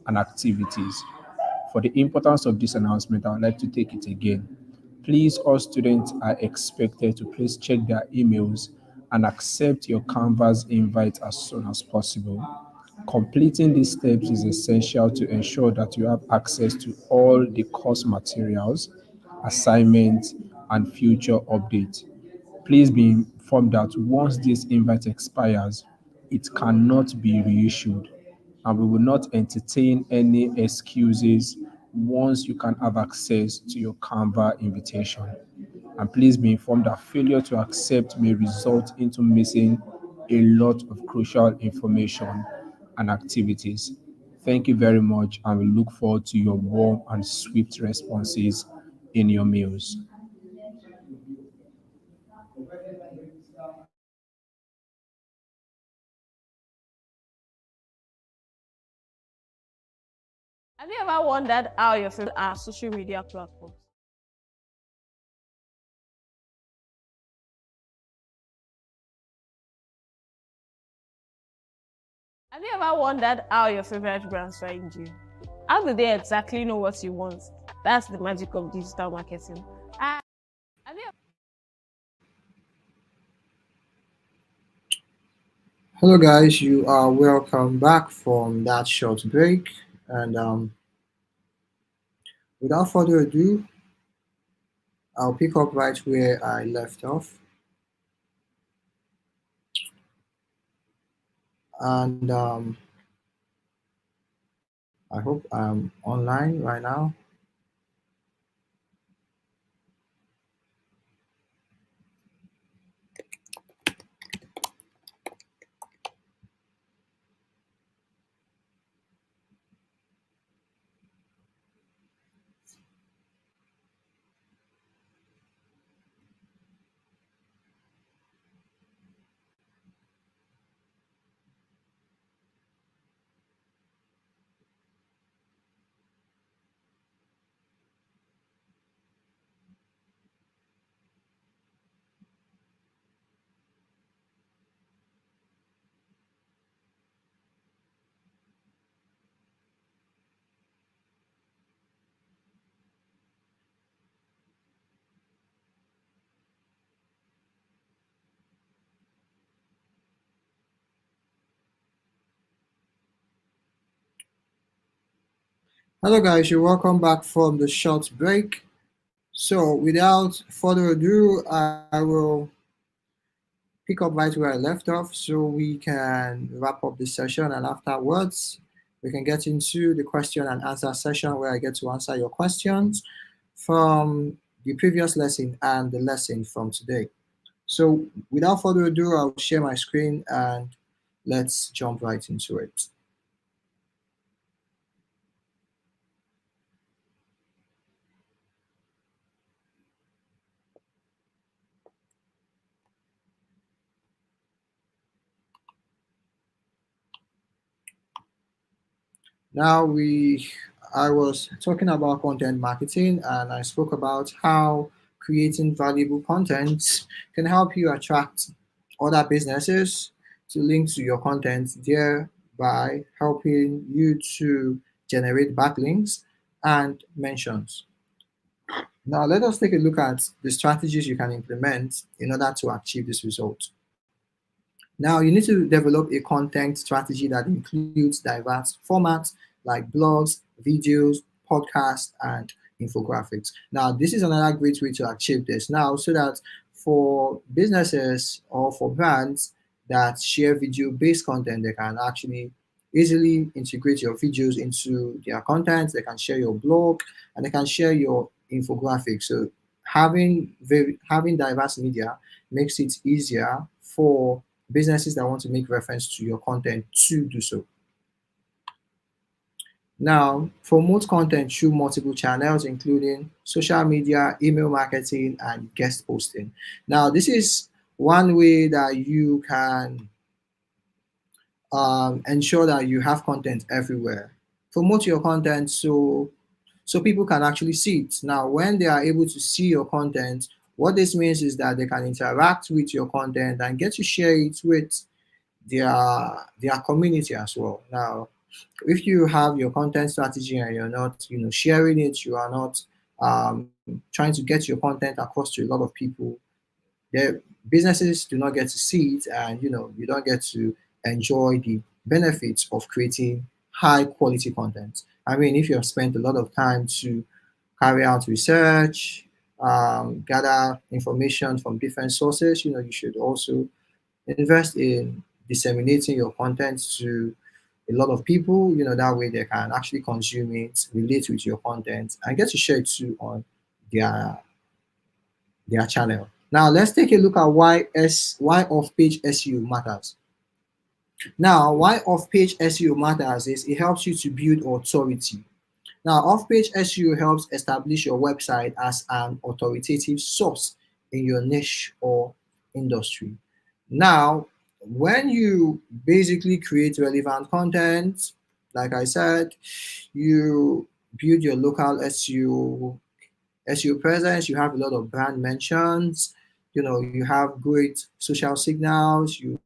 and activities. For the importance of this announcement, I would like to take it again. Please, all students are expected to please check their emails and accept your Canvas invite as soon as possible. Completing these steps is essential to ensure that you have access to all the course materials, assignments, and future updates. Please be informed that once this invite expires, it cannot be reissued, and we will not entertain any excuses once you can have access to your Canva invitation. And please be informed that failure to accept may result into missing a lot of crucial information and activities. Thank you very much, and we look forward to your warm and swift responses in your mails. Have you ever wondered how your favorite are social media platforms? Have you ever wondered how your favorite brands find you? How do they exactly know what you want? That's the magic of digital marketing. Ah, have you Hello, guys. You are welcome back from that short break. And without further ado, I'll pick up right where I left off. And I hope I'm online right now. Hello, guys. You're welcome back from the short break. So, without further ado, I will pick up right where I left off so we can wrap up this session. And afterwards, we can get into the question and answer session where I get to answer your questions from the previous lesson and the lesson from today. So, without further ado, I'll share my screen and let's jump right into it. Now I was talking about content marketing and I spoke about how creating valuable content can help you attract other businesses to link to your content, thereby helping you to generate backlinks and mentions. Now let us take a look at the strategies you can implement in order to achieve this result. Now, you need to develop a content strategy that includes diverse formats like blogs, videos, podcasts, and infographics. Now, this is another great way to achieve this now, so that for businesses or for brands that share video based content, they can actually easily integrate your videos into their content. They can share your blog and they can share your infographics. So, having diverse media makes it easier for businesses that want to make reference to your content to do so. Now, promote content through multiple channels, including social media, email marketing, and guest posting. Now, this is one way that you can ensure that you have content everywhere. Promote your content so people can actually see it. Now, when they are able to see your content, what this means is that they can interact with your content and get to share it with their community as well. Now, if you have your content strategy and you're not, sharing it, you are not trying to get your content across to a lot of people, the businesses do not get to see it, and you don't get to enjoy the benefits of creating high quality content. I mean, if you have spent a lot of time to carry out research, gather information from different sources, you should also invest in disseminating your content to a lot of people. That way they can actually consume it, relate with your content, and get to share it too on their channel. Now let's take a look at why off-page SEO matters. Now, why off-page SEO matters is it helps you to build authority. Now, off-page SEO helps establish your website as an authoritative source in your niche or industry. Now, when you basically create relevant content, like I said, you build your local SEO presence, you have a lot of brand mentions, you have great social signals, you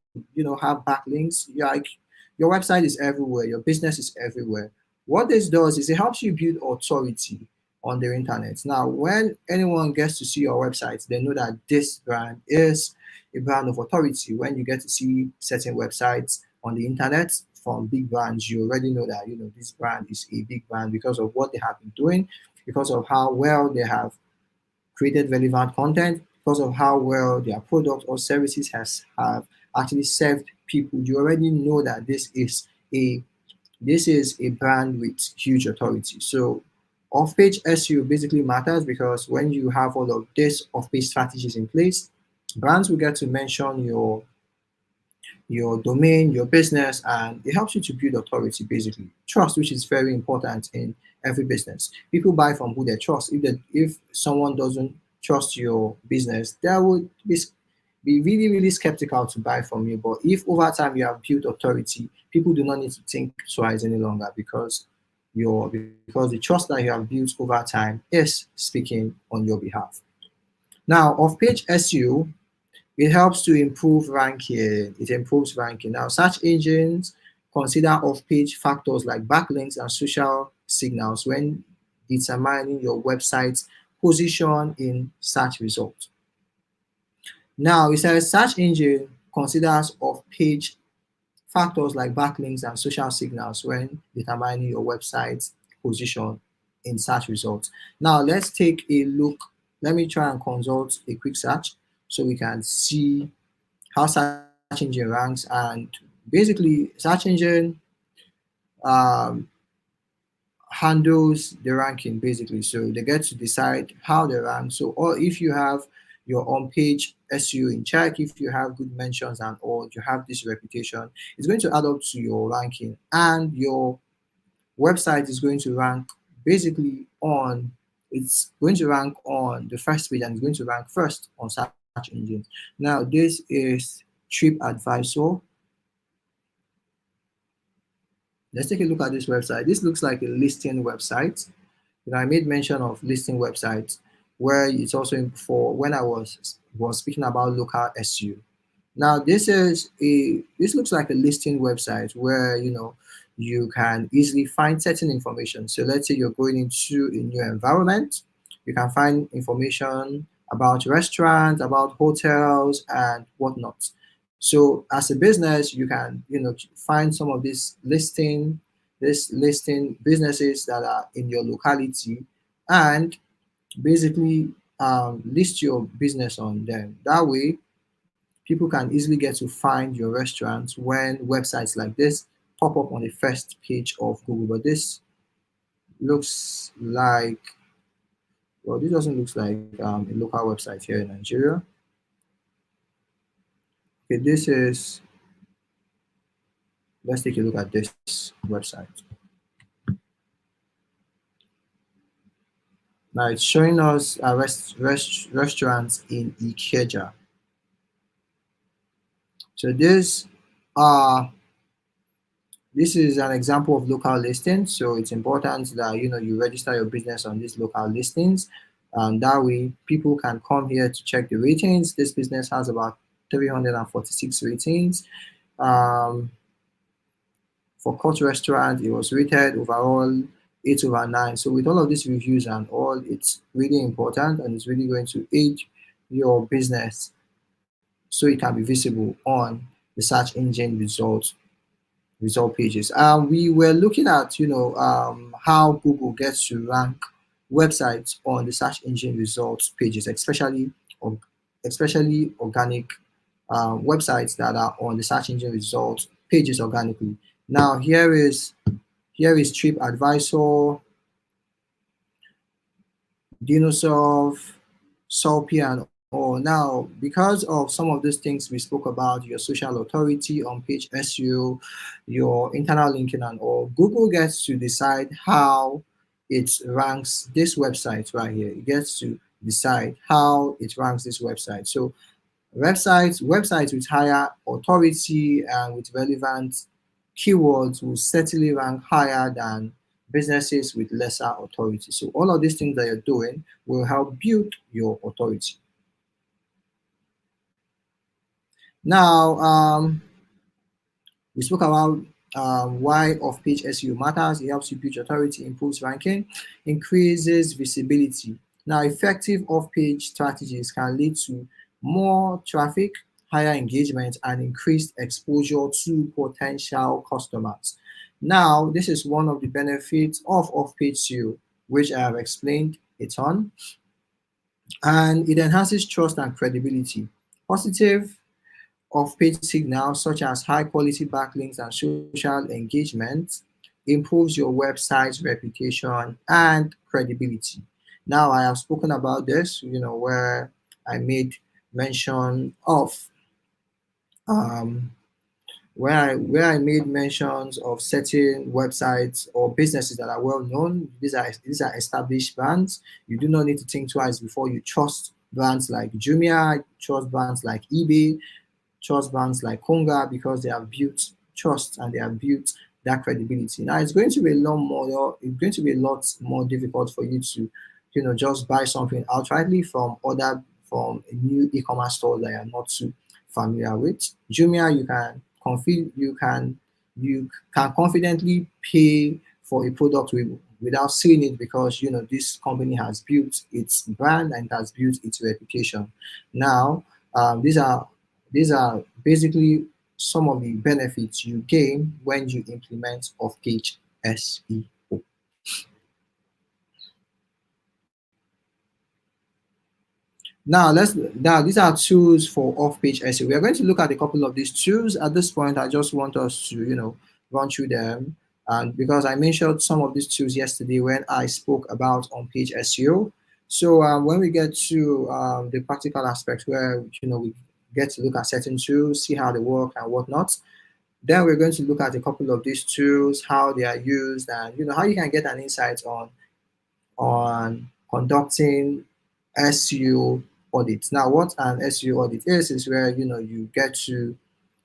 have backlinks, your website is everywhere, your business is everywhere. What this does is it helps you build authority on the internet. Now, when anyone gets to see your website, they know that this brand is a brand of authority. When you get to see certain websites on the internet from big brands, you already know that this brand is a big brand because of what they have been doing, because of how well they have created relevant content, because of how well their product or services have actually served people. You already know that this is a brand with huge authority. So off-page SEO basically matters because when you have all of this off-page strategies in place, brands will get to mention your domain, your business, and it helps you to build authority, basically. Trust, which is very important in every business. People buy from who they trust. If someone doesn't trust your business, they would be really, really skeptical to buy from you. But if over time you have built authority, people do not need to think twice any longer because the trust that you have built over time is speaking on your behalf. Now, off-page SEO, it helps to improve ranking. It improves ranking. Now, search engines consider off-page factors like backlinks and social signals when determining your website's position in search results. Now, it says search engine considers off-page factors like backlinks and social signals when determining your website's position in search results. Now let's take a look. Let me try and consult a quick search so we can see how search engine ranks. And basically search engine um, handles the ranking basically. So they get to decide how they rank. So, or if you have your on-page SEO in check, if you have good mentions and all, you have this reputation, it's going to add up to your ranking, and your website is going to rank basically on. It's going to rank on the first page, and it's going to rank first on search engines. Now, this is TripAdvisor. Let's take a look at this website. This looks like a listing website. I made mention of listing websites where it's also for when I was speaking about local SEO. Now this looks like a listing website where you can easily find certain information. So let's say you're going into a new environment, you can find information about restaurants, about hotels, and whatnot. So as a business, you can find some of this listing businesses that are in your locality, and basically list your business on them. That way, people can easily get to find your restaurant when websites like this pop up on the first page of Google. But this looks like, well, this doesn't look like a local website here in Nigeria. Okay, let's take a look at this website. Now it's showing us restaurants in Ikeja. So this is an example of local listings. So it's important that you register your business on these local listings, and that way people can come here to check the ratings. This business has about 346 ratings. For Court Restaurant, it was rated overall 8/9. So with all of these reviews and all, it's really important, and it's really going to aid your business so it can be visible on the search engine result pages. We were looking at how Google gets to rank websites on the search engine results pages, especially organic websites that are on the search engine results pages organically. Now here is TripAdvisor, Dinosaur, Sulpi, and all. Now, because of some of these things we spoke about, your social authority, on-page SEO, your internal linking, and all, Google gets to decide how it ranks this website right here. It gets to decide how it ranks this website. So websites with higher authority and with relevant keywords will certainly rank higher than businesses with lesser authority. So all of these things that you're doing will help build your authority. Now, we spoke about why off-page SEO matters. It helps you build authority, improves ranking, increases visibility. Now, effective off-page strategies can lead to more traffic, higher engagement, and increased exposure to potential customers. Now, this is one of the benefits of off-page SEO, which I have explained a ton, and it enhances trust and credibility. Positive off-page signals such as high-quality backlinks and social engagement improves your website's reputation and credibility. Now, I have spoken about this, where I made mention of where I made mentions of certain websites or businesses that are well known. These are established brands. You do not need to think twice before you trust brands like Jumia, trust brands like eBay, trust brands like Konga, because they have built trust and they have built that credibility. Now it's going to be a lot more difficult for you to just buy something outrightly from a new e-commerce store that you're not too familiar with. Jumia, you can confidently pay for a product without seeing it, because this company has built its brand and has built its reputation. Now, these are basically some of the benefits you gain when you implement off-page SEO. Now these are tools for off-page SEO. We are going to look at a couple of these tools. At this point, I just want us to, run through them. And because I mentioned some of these tools yesterday when I spoke about on-page SEO. So when we get to the practical aspect where, we get to look at certain tools, see how they work and whatnot, then we're going to look at a couple of these tools, how they are used, and, how you can get an insight on conducting SEO audits. Now, what an SEO audit is where you get to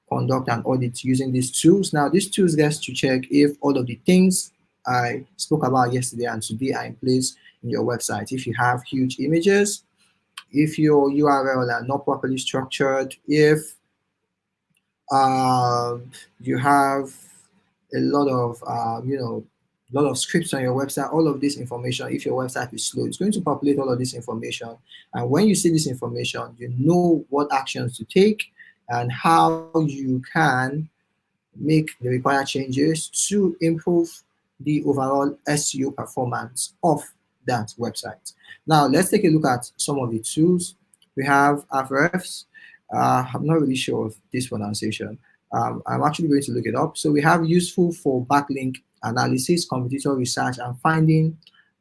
conduct an audit using these tools. Now, these tools gets to check if all of the things I spoke about yesterday and today are in place in your website. If you have huge images, if your URL are not properly structured, if you have a lot of scripts on your website, all of this information, if your website is slow, it's going to populate all of this information. And when you see this information, you know what actions to take and how you can make the required changes to improve the overall SEO performance of that website. Now, let's take a look at some of the tools. We have Ahrefs. I'm not really sure of this pronunciation. I'm actually going to look it up. So we have useful for backlink analysis, competitor research, and finding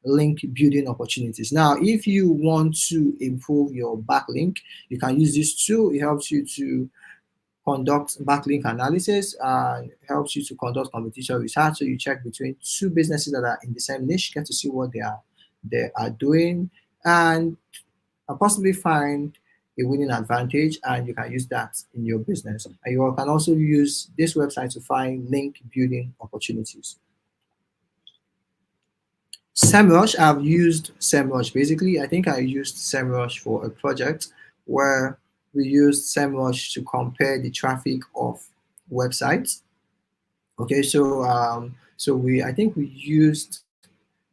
link building opportunities. Now, if you want to improve your backlink, you can use this tool. It helps you to conduct backlink analysis and helps you to conduct competition research. So you check between two businesses that are in the same niche, get to see what they are doing, and possibly find a winning advantage, and you can use that in your business. And you can also use this website to find link building opportunities. SEMrush, I've used SEMrush. Basically, I think I used SEMrush for a project where we used SEMrush to compare the traffic of websites. Okay, so I think we used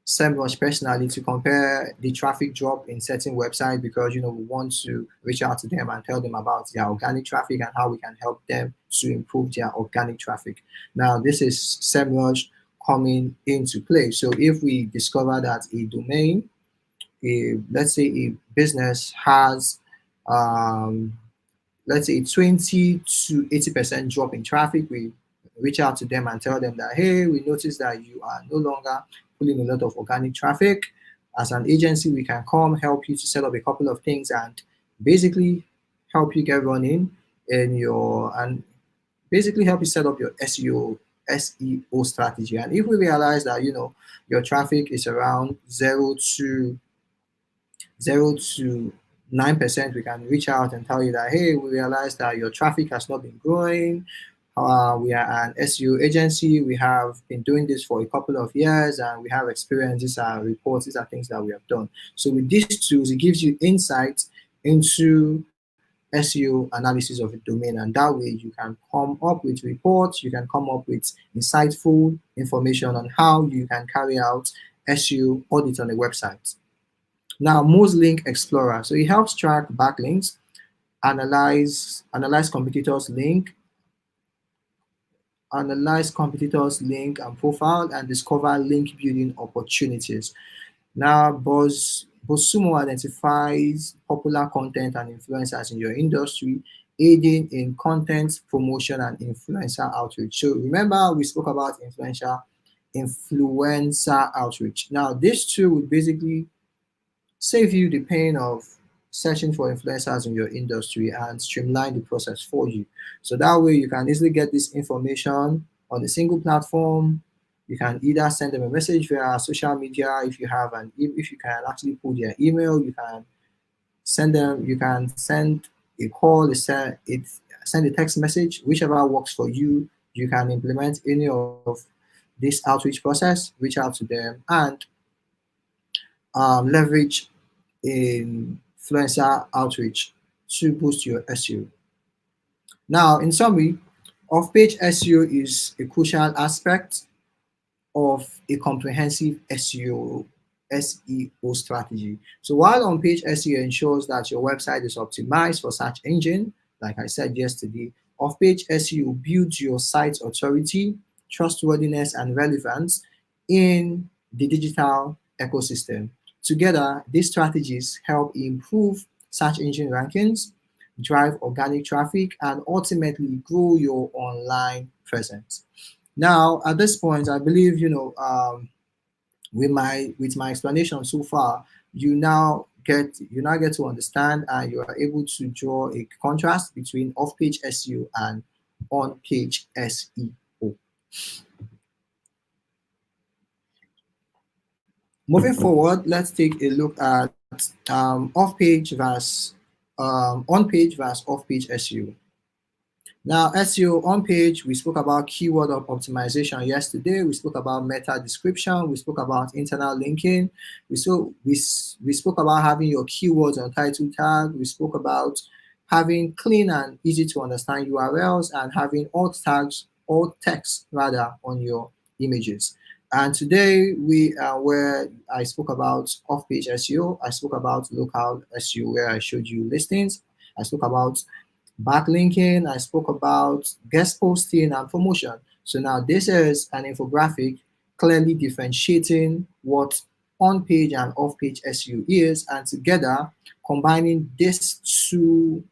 SEMrush personally to compare the traffic drop in certain websites because we want to reach out to them and tell them about their organic traffic and how we can help them to improve their organic traffic. Now, this is SEMrush coming into play. So if we discover that a domain, let's say a business has let's say 20 to 80% drop in traffic, we reach out to them and tell them that, hey, we noticed that you are no longer pulling a lot of organic traffic. As an agency, we can come help you to set up a couple of things and basically help you get running and basically help you set up your SEO strategy. And if we realize that your traffic is around 0 to 9%, we can reach out and tell you that, hey, we realize that your traffic has not been growing. We are an SEO agency. We have been doing this for a couple of years and we have experience. These are reports, these are things that we have done. So with these tools, it gives you insight into SEO analysis of a domain, and that way you can come up with reports, you can come up with insightful information on how you can carry out SEO audits on a website. Now, Moz Link Explorer. So it helps track backlinks, analyze competitors' link and profile, and discover link building opportunities. Now, BuzzSumo identifies popular content and influencers in your industry, aiding in content promotion and influencer outreach. So remember, we spoke about influencer outreach. Now, this tool would basically save you the pain of searching for influencers in your industry and streamline the process for you. So that way you can easily get this information on a single platform. You can either send them a message via social media if you can actually pull their email, you can send a call, send a text message, whichever works for you. You can implement any of this outreach process, reach out to them, and leverage influencer outreach to boost your SEO. Now, in summary, off-page SEO is a crucial aspect of a comprehensive SEO strategy. So while on-page SEO ensures that your website is optimized for search engine, like I said yesterday, off-page SEO builds your site's authority, trustworthiness, and relevance in the digital ecosystem. Together, these strategies help improve search engine rankings, drive organic traffic, and ultimately grow your online presence. Now, at this point, I believe, with my explanation so far, you now get to understand, and you are able to draw a contrast between off-page SEO and on-page SEO. Moving forward, let's take a look at on-page versus off-page SEO. Now, SEO on page, we spoke about keyword optimization yesterday. We spoke about meta description. We spoke about internal linking. We spoke about having your keywords on title tag. We spoke about having clean and easy to understand URLs and having alt tags, alt text rather, on your images. And today where I spoke about off-page SEO. I spoke about local SEO, where I showed you listings. I spoke about backlinking. I spoke about guest posting and promotion. So now this is an infographic clearly differentiating what on-page and off-page SEO is, and together combining these two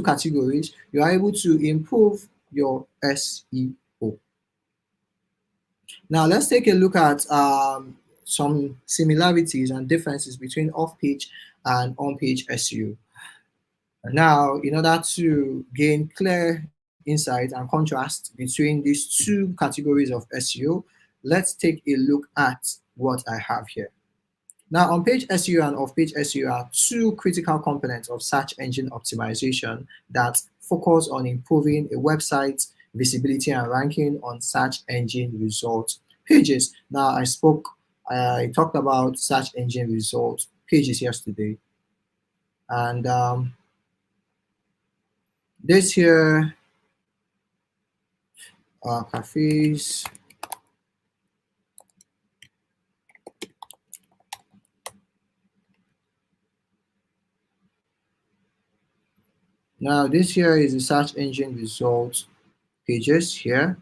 categories, you are able to improve your SEO. Now let's take a look at some similarities and differences between off-page and on-page SEO. Now, in order to gain clear insight and contrast between these two categories of SEO, let's take a look at what I have here. Now, on-page SEO and off-page SEO are two critical components of search engine optimization that focus on improving a website's visibility and ranking on search engine result pages. Now, I talked about search engine result pages yesterday, and this here, cafes. Now this here is the search engine results pages here.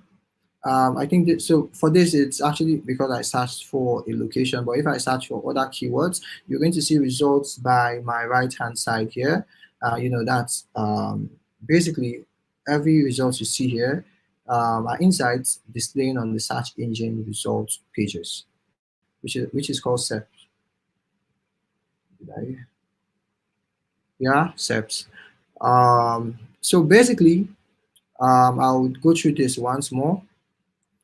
I think that, so for this, it's actually because I searched for a location, but if I search for other keywords, you're going to see results by my right hand side here. That's basically every result you see here are insights displaying on the search engine results pages, which is called SERPs. Yeah, SERPs. So basically, I'll go through this once more.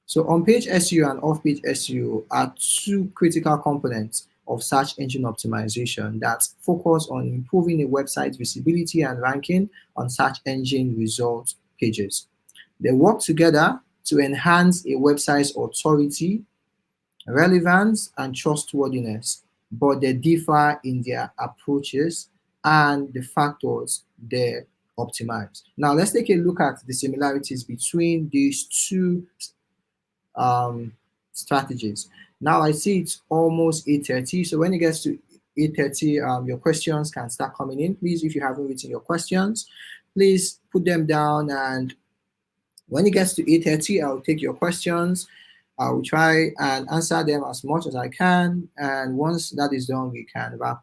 So on-page SEO and off-page SEO are two critical components of search engine optimization that focus on improving a website's visibility and ranking on search engine results pages. They work together to enhance a website's authority, relevance, and trustworthiness, but they differ in their approaches and the factors they optimize. Now, let's take a look at the similarities between these two strategies. Now, I see it's almost 8:30, so when it gets to 8:30, your questions can start coming in. Please, if you haven't written your questions, please put them down, and when it gets to 8:30, I'll take your questions. I will try and answer them as much as I can, and once that is done, we can wrap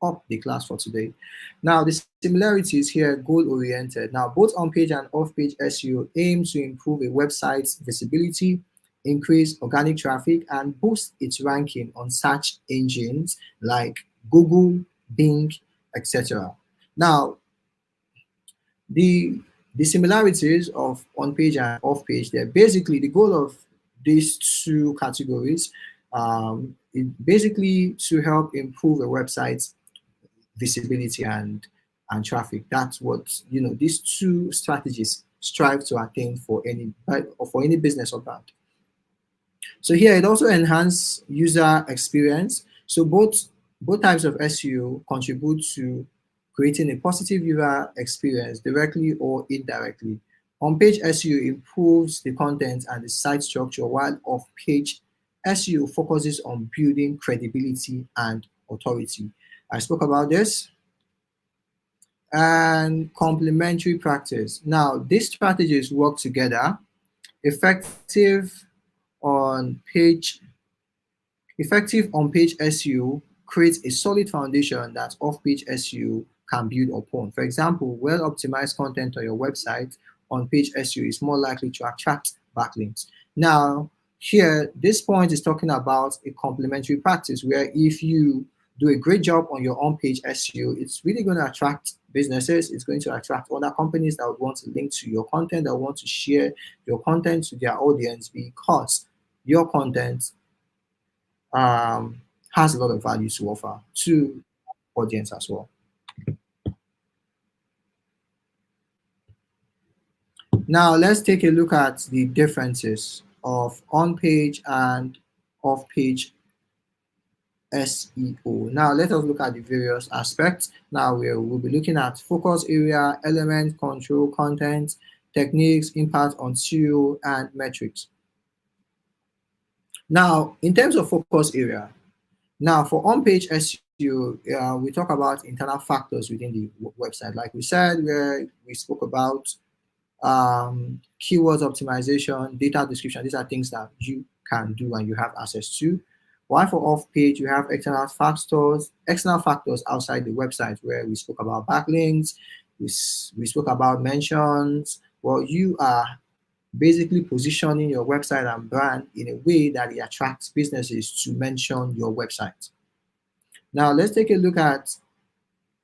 up the class for today. Now, the similarities here, goal-oriented. Now, both on-page and off-page SEO aim to improve a website's visibility, increase organic traffic, and boost its ranking on search engines like Google, Bing, etc. Now, the similarities of on-page and off-page, they're basically the goal of these two categories, basically to help improve a website's visibility and traffic. That's what these two strategies strive to attain for any business or brand. So here it also enhances user experience. So both types of SEO contribute to creating a positive user experience directly or indirectly. On-page SEO improves the content and the site structure, while off-page SEO focuses on building credibility and authority. I spoke about this. And complementary practice. Now, these strategies work together. Effective on-page SEO creates a solid foundation that off-page SEO can build upon. For example, well-optimized content on your website on-page SEO is more likely to attract backlinks. Now, here, this point is talking about a complementary practice where if you do a great job on your on-page SEO, it's really going to attract businesses. It's going to attract other companies that would want to link to your content, that want to share your content to their audience because your content has a lot of value to offer to audience as well. Now let's take a look at the differences of on-page and off-page SEO. Now let us look at the various aspects. Now we'll be looking at focus area, element, control, content, techniques, impact on SEO, and metrics. Now, in terms of focus area, now for on-page SEO, we talk about internal factors within the website. Like we said, where we spoke about keywords optimization, data description. These are things that you can do and you have access to. While for off-page, you have external factors outside the website, where we spoke about backlinks, we spoke about mentions. Well, you are basically positioning your website and brand in a way that it attracts businesses to mention your website. Now, let's take a look at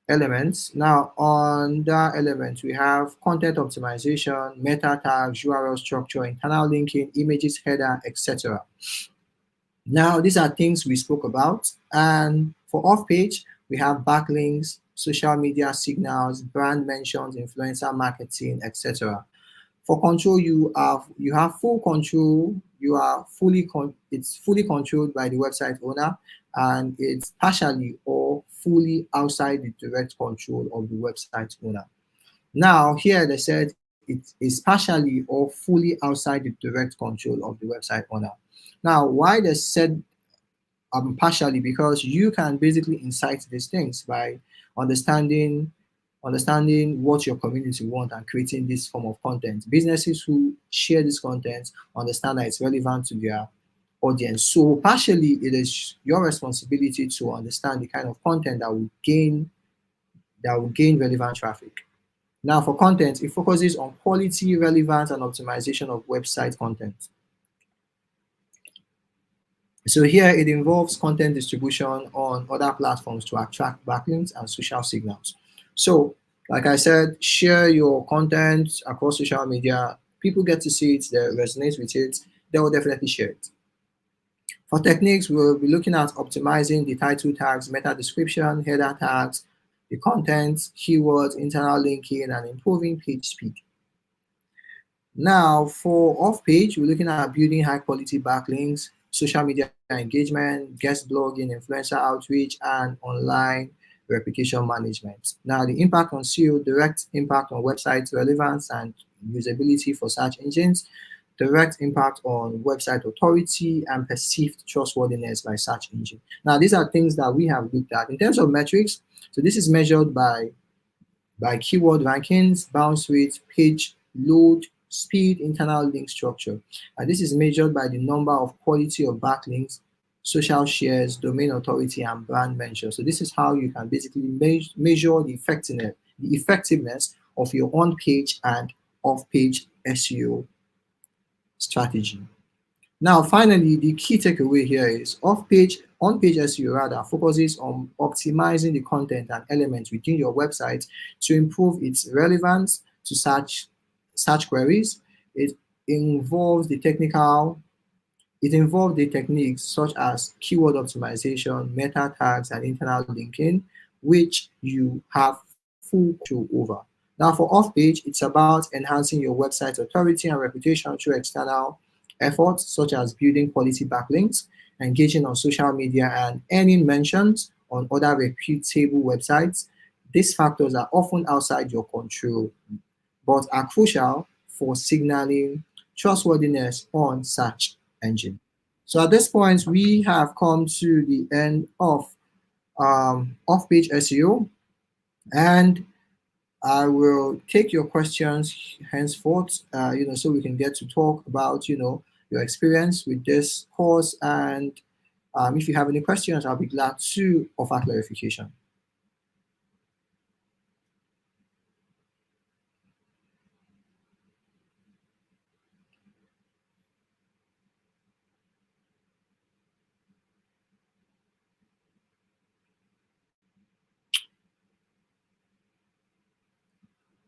elements. Now, under elements, we have content optimization, meta tags, URL structure, internal linking, images, header, etc. Now, these are things we spoke about. And for off-page, we have backlinks, social media signals, brand mentions, influencer marketing, etc. For control, you have full control. It's fully controlled by the website owner, and it's partially or fully outside the direct control of the website owner. Now, here they said it is partially or fully outside the direct control of the website owner. Now, why they said partially? Because you can basically incite these things by understanding what your community want and creating this form of content. Businesses who share this content understand that it's relevant to their audience. So partially, it is your responsibility to understand the kind of content that will gain relevant traffic. Now, for content, it focuses on quality, relevance, and optimization of website content. So here it involves content distribution on other platforms to attract backlinks and social signals. So, like I said, share your content across social media. People get to see it, they resonate with it, they will definitely share it. For techniques, we'll be looking at optimizing the title tags, meta description, header tags, the content, keywords, internal linking, and improving page speed. Now, for off-page, we're looking at building high-quality backlinks, social media engagement, guest blogging, influencer outreach, and online replication management. Now, the impact on SEO, direct impact on website relevance and usability for search engines, direct impact on website authority, and perceived trustworthiness by search engine. Now, these are things that we have looked at. In terms of metrics, so this is measured by keyword rankings, bounce rate, page load, speed, internal link structure. And this is measured by the number of quality of backlinks, social shares, domain authority, and brand mentions. So this is how you can basically measure the effectiveness of your on-page and off-page SEO strategy. Now, finally, the key takeaway here is on-page SEO rather focuses on optimizing the content and elements within your website to improve its relevance to search queries. It involves the techniques such as keyword optimization, meta tags, and internal linking, which you have full control over. Now, for off-page, it's about enhancing your website's authority and reputation through external efforts such as building quality backlinks, engaging on social media, and earning mentions on other reputable websites. These factors are often outside your control, but are crucial for signaling trustworthiness on search engine. So at this point, we have come to the end of off-page SEO, and I will take your questions henceforth, so we can get to talk about, your experience with this course and If you have any questions, I'll be glad to offer clarification.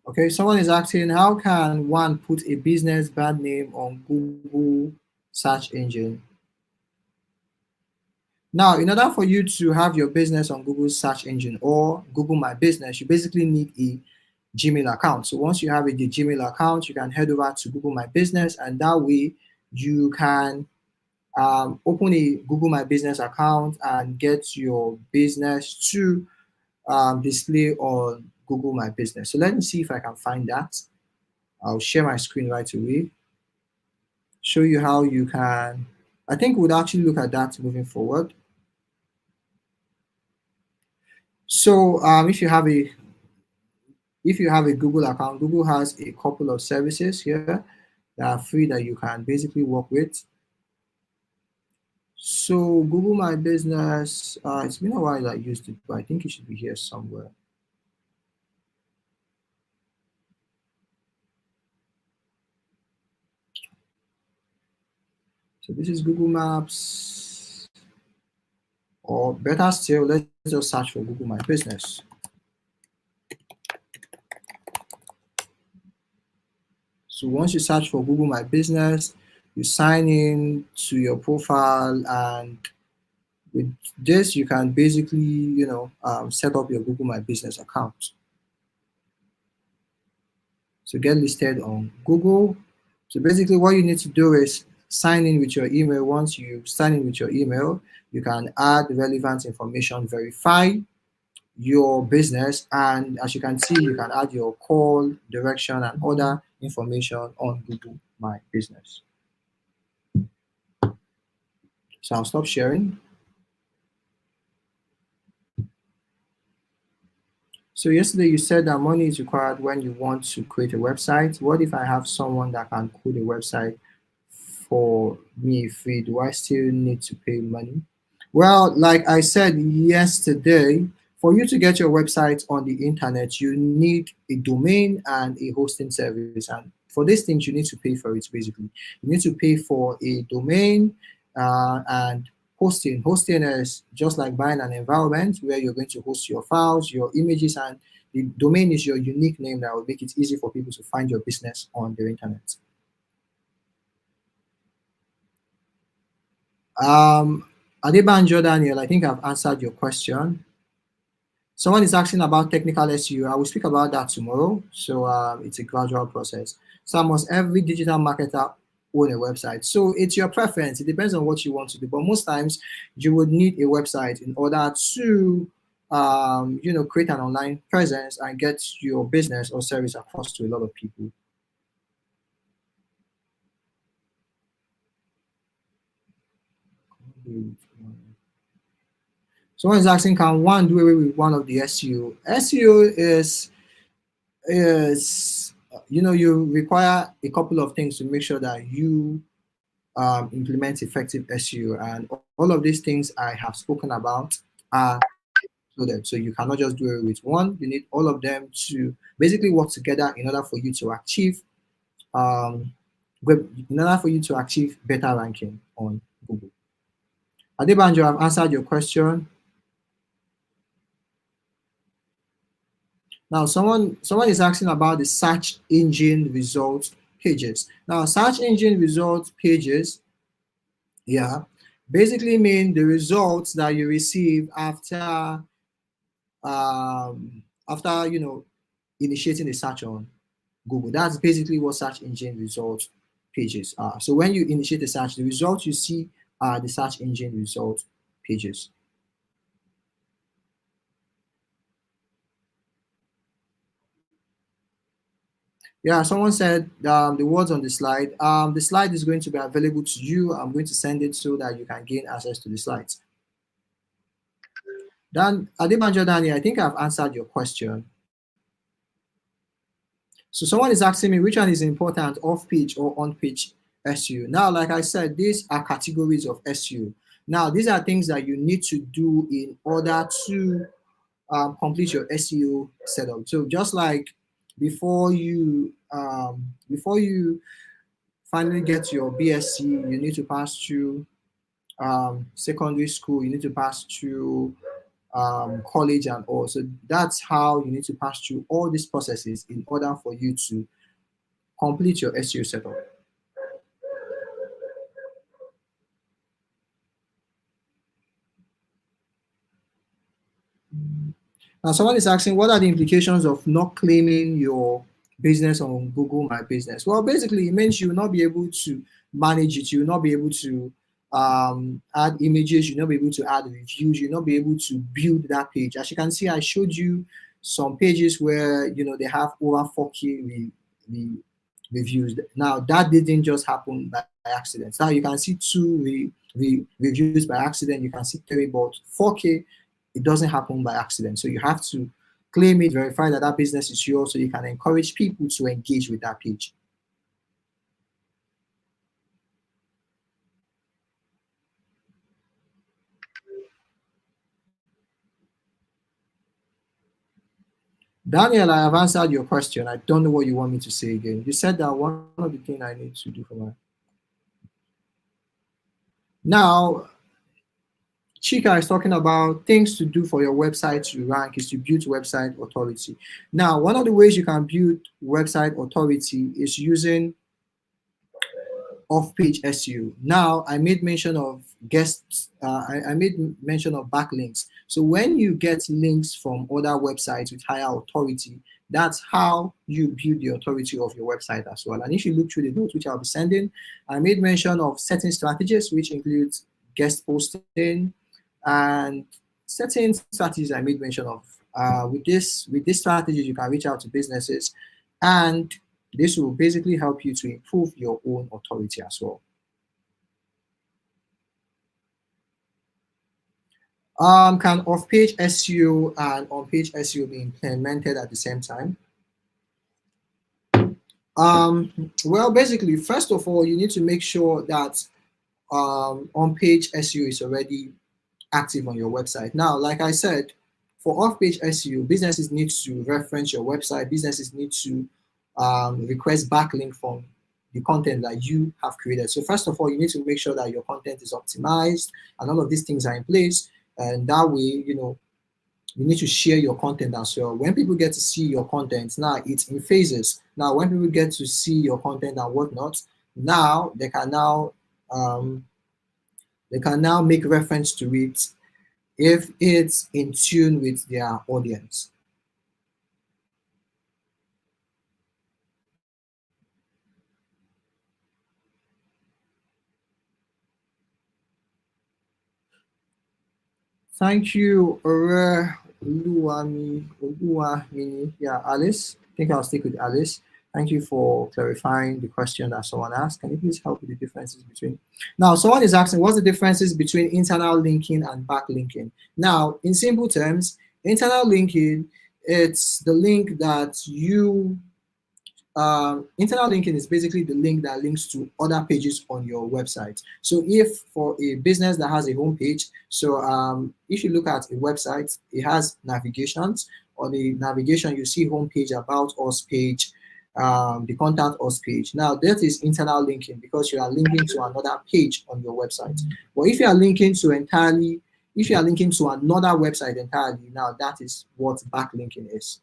Okay, someone is asking, how can one put a business brand name on Google search engine? Now, in order for you to have your business on Google search engine or Google My Business, you basically need a Gmail account. So once you have a Gmail account, you can head over to Google My Business, and that way you can open a Google My Business account and get your business to display on Google My Business. So let me see if I can find that. I'll share my screen right away, show you how you can. I think we'll actually look at that moving forward. So if you have a Google account, Google has a couple of services here that are free that you can basically work with. So Google My Business, it's been a while I used it, but I think it should be here somewhere. So this is Google Maps, or better still, let's just search for Google My Business. So once you search for Google My Business, you sign in to your profile, and with this, you can basically, set up your Google My Business account. So get listed on Google. So basically what you need to do is sign in with your email. Once you sign in with your email, you can add relevant information, verify your business, and as you can see, you can add your call, direction, and other information on Google My Business. So I'll stop sharing. So yesterday you said that money is required when you want to create a website. What if I have someone that can code a website for me free? Do I still need to pay money? Well, like I said yesterday, for you to get your website on the internet, you need a domain and a hosting service. And for these things, you need to pay for it, basically. You need to pay for a domain and hosting. Hosting is just like buying an environment where you're going to host your files, your images, and the domain is your unique name that will make it easy for people to find your business on the internet. Adebanjo Daniel, I think I've answered your question. Someone is asking about technical SEO. I will speak about that tomorrow. So it's a gradual process. So almost every digital marketer own a website. So it's your preference. It depends on what you want to do. But most times you would need a website in order to create an online presence and get your business or service across to a lot of people. Someone is asking, can one do away with one of the SEO? SEO is you require a couple of things to make sure that you implement effective SEO, and all of these things I have spoken about are included. So you cannot just do it with one. You need all of them to basically work together in order for you to achieve better ranking on Google. Adebanjo, I've answered your question. Now, someone is asking about the search engine results pages. Now, search engine results pages, basically mean the results that you receive after initiating a search on Google. That's basically what search engine results pages are. So when you initiate a search, the results you see are the search engine results pages. Yeah, someone said the words on the slide. The slide is going to be available to you. I'm going to send it so that you can gain access to the slides. Dan Adebanjo Dani, I think I've answered your question. So someone is asking me which one is important, off-page or on-page SEO. Now, like I said, these are categories of SEO. Now, these are things that you need to do in order to complete your SEO setup. So just like before you finally get your BSc, you need to pass through secondary school, you need to pass through college and all. So that's how you need to pass through all these processes in order for you to complete your SEO setup. Now, someone is asking, what are the implications of not claiming your business on Google My Business? Well, basically, it means you will not be able to manage it. You will not be able to add images. You'll not be able to add reviews. You'll not be able to build that page. As you can see, I showed you some pages where they have over 4K reviews. Now, that didn't just happen by accident. Now, you can see two reviews by accident. You can see three, but 4K, it doesn't happen by accident. So you have to claim it, verify that that business is yours, so you can encourage people to engage with that page. Daniel, I have answered your question. I don't know what you want me to say again. You said that one of the things I need to do for my... Now, Chika is talking about things to do for your website to rank is to build website authority. Now, one of the ways you can build website authority is using off-page SEO. Now, I made mention of guests. I made mention of backlinks. So when you get links from other websites with higher authority, that's how you build the authority of your website as well. And if you look through the notes which I'll be sending, I made mention of certain strategies, which includes guest posting and certain strategies I made mention of. With these strategies, you can reach out to businesses, and this will basically help you to improve your own authority as well. Can off-page SEO and on-page SEO be implemented at the same time? Well, basically, first of all, you need to make sure that on-page SEO is already active on your website. Now, like I said, for off-page SEO, businesses need to reference your website. Businesses need to request backlink from the content that you have created. So first of all, you need to make sure that your content is optimized and all of these things are in place. And that way, you need to share your content as well. When people get to see your content, now it's in phases. Now, when people get to see your content and whatnot, now they can now make reference to it if it's in tune with their audience. Thank you, Oluwamini. Yeah, Alice. I think I'll stick with Alice. Thank you for clarifying the question that someone asked. Can you please help with the differences between... Now, someone is asking, what's the differences between internal linking and backlinking? Now, in simple terms, internal linking, it's the link that you... internal linking is basically the link that links to other pages on your website. So if for a business that has a homepage, so if you look at a website, it has navigations. On the navigation, you see homepage, about us page, the contact us page. Now that is internal linking because you are linking to another page on your website. But if you are linking to another website entirely, now that is what backlinking is.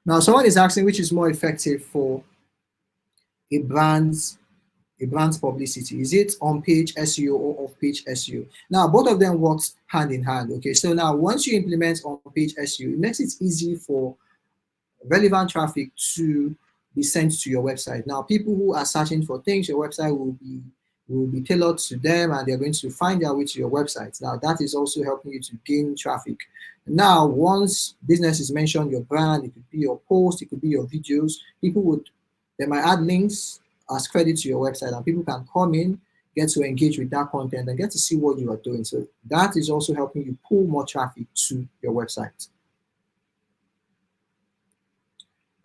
Now, someone is asking which is more effective for a brand's publicity. Is it on-page SEO or off-page SEO? Now, both of them works hand in hand. Okay, so now once you implement on-page SEO, it makes it easy for relevant traffic to be sent to your website. Now, people who are searching for things, your website will be tailored to them, and they're going to find their way to your website. Now, that is also helping you to gain traffic. Now, once businesses mention your brand, it could be your post, it could be your videos, they might add links as credit to your website, and people can come in, get to engage with that content, and get to see what you are doing. So that is also helping you pull more traffic to your website.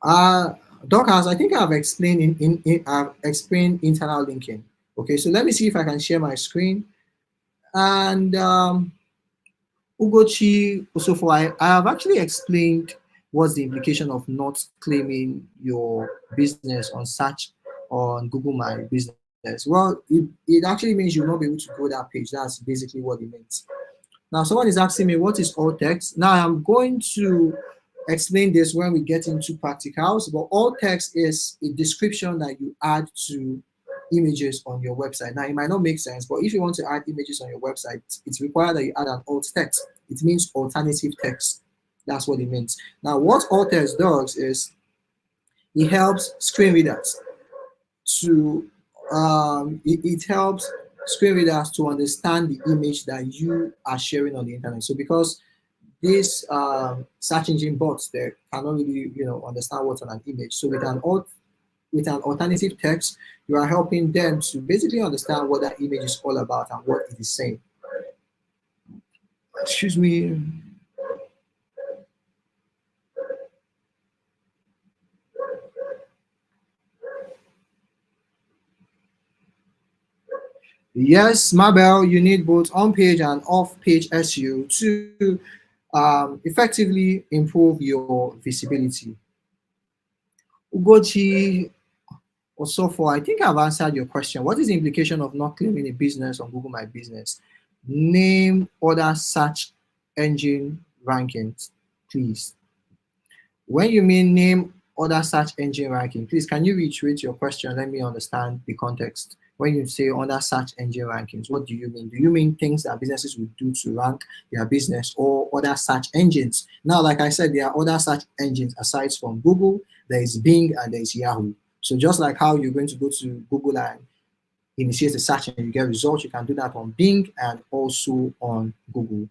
Dorcas, I think I've explained I've explained internal linking. Okay, so let me see if I can share my screen. And Ugochi Osofo, I have actually explained what's the implication of not claiming your business on search on Google My Business. Well, it actually means you'll not be able to grow that page. That's basically what it means. Now, someone is asking me, what is alt text? Now, I'm going to explain this when we get into practicals, but alt text is a description that you add to images on your website. Now, it might not make sense, but if you want to add images on your website, it's required that you add an alt text. It means alternative text. That's what it means. Now, what alt text does is it helps screen readers to it helps screen readers to understand the image that you are sharing on the internet. So because these search engine bots they cannot really understand what's on an image. So with an alternative text, you are helping them to basically understand what that image is all about and what it is saying. Excuse me. Yes, Mabel, you need both on-page and off-page SEO to effectively improve your visibility. Ugochi Osofo, I think I've answered your question. What is the implication of not claiming a business on Google My Business? Name other search engine rankings, please. When you mean name other search engine ranking, please can you reiterate your question? Let me understand the context. When you say other search engine rankings, what do you mean? Do you mean things that businesses would do to rank their business or other search engines? Now, like I said, there are other search engines aside from Google. There is Bing and there is Yahoo. So just like how you're going to go to Google and initiate a search and you get results, you can do that on Bing and also on Google.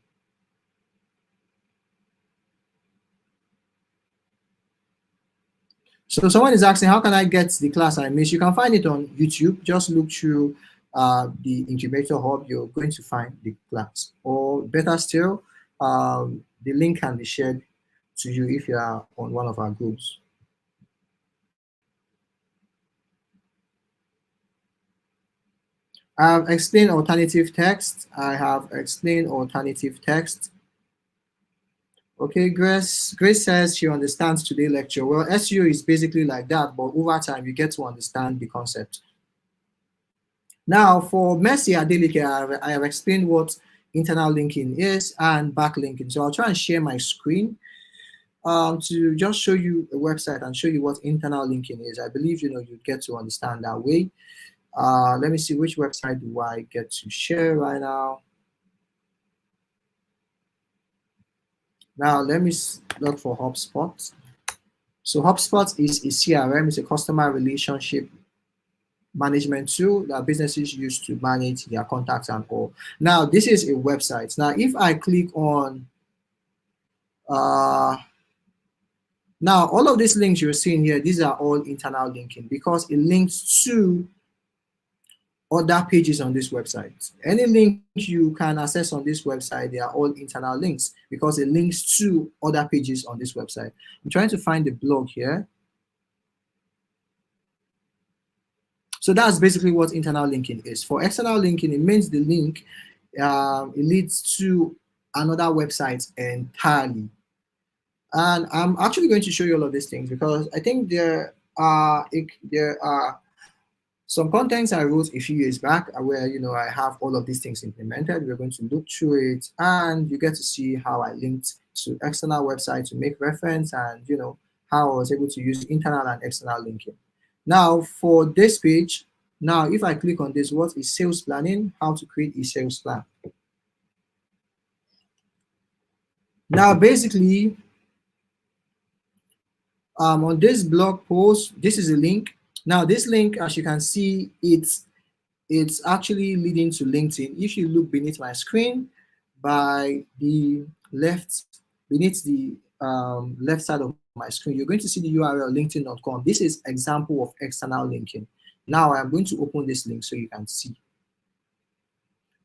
So someone is asking, how can I get the class I missed? You can find it on YouTube. Just look through the Incubator Hub. You're going to find the class. Or better still, the link can be shared to you if you are on one of our groups. I've explained alternative text. I have explained alternative text. Okay, Grace says she understands today's lecture. Well, SEO is basically like that, but over time you get to understand the concept. Now, for Mercy Adeleke, I have explained what internal linking is and backlinking. So I'll try and share my screen to just show you a website and show you what internal linking is. I believe you get to understand that way. Let me see, which website do I get to share right now? Now, let me look for HubSpot. So HubSpot is a CRM, it's a customer relationship management tool that businesses use to manage their contacts and all. Now, this is a website. Now, if I click on, now all of these links you're seeing here, these are all internal linking because it links to other pages on this website. Any link you can access on this website, they are all internal links because it links to other pages on this website. I'm trying to find the blog here. So that's basically what internal linking is. For external linking, it means the link it leads to another website entirely. And I'm actually going to show you all of these things because I think there are some contents I wrote a few years back where I have all of these things implemented. We're going to look through it and you get to see how I linked to external websites to make reference and how I was able to use internal and external linking. Now for this page, now if I click on this, what is sales planning? How to create a sales plan. Now basically on this blog post, this is a link. Now this link, as you can see, it's actually leading to LinkedIn. If you look beneath my screen, by the left, beneath the left side of my screen, you're going to see the URL linkedin.com. This is example of external linking. Now I'm going to open this link so you can see.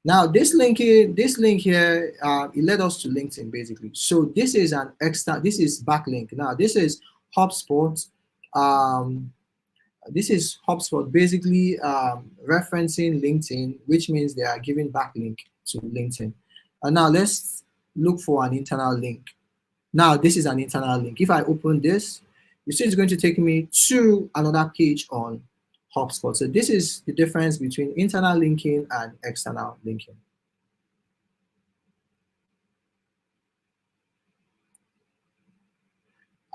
Now this link here, it led us to LinkedIn basically. So this is an extra, this is backlink. Now this is HubSpot. This is HubSpot basically referencing LinkedIn, which means they are giving backlink to LinkedIn. And now let's look for an internal link. Now this is an internal link. If I open this, you see it's going to take me to another page on HubSpot. So this is the difference between internal linking and external linking.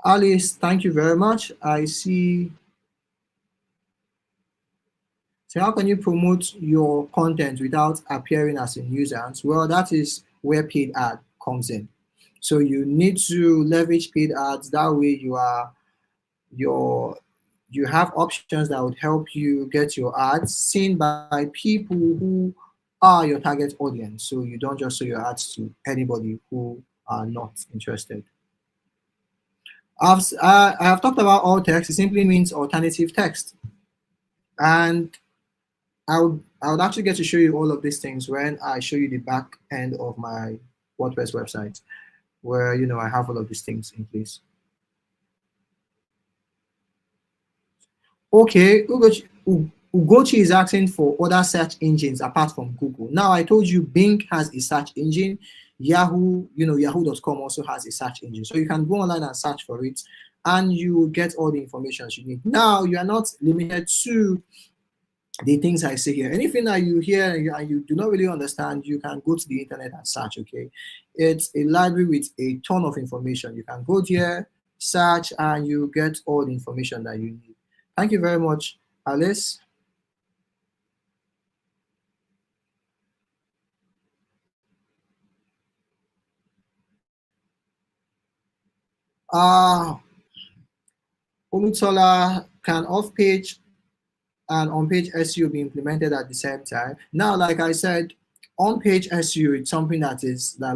Alice, thank you very much. I see. So how can you promote your content without appearing as a nuisance? Well, that is where paid ad comes in. So you need to leverage paid ads. That way you have options that would help you get your ads seen by people who are your target audience. So you don't just show your ads to anybody who are not interested. I have talked about alt text. It simply means alternative text. And I would actually get to show you all of these things when I show you the back end of my WordPress website, where I have all of these things in place. Okay, Ugochi is asking for other search engines apart from Google. Now I told you Bing has a search engine. Yahoo, yahoo.com also has a search engine. So you can go online and search for it and you get all the information you need. Now you are not limited to the things I say here. Anything that you hear and you do not really understand, you can go to the internet and search, okay? It's a library with a ton of information. You can go there, search, and you get all the information that you need. Thank you very much, Alice. Olutola, can off-page and on-page SEO be implemented at the same time? Now, like I said, on-page SEO is something that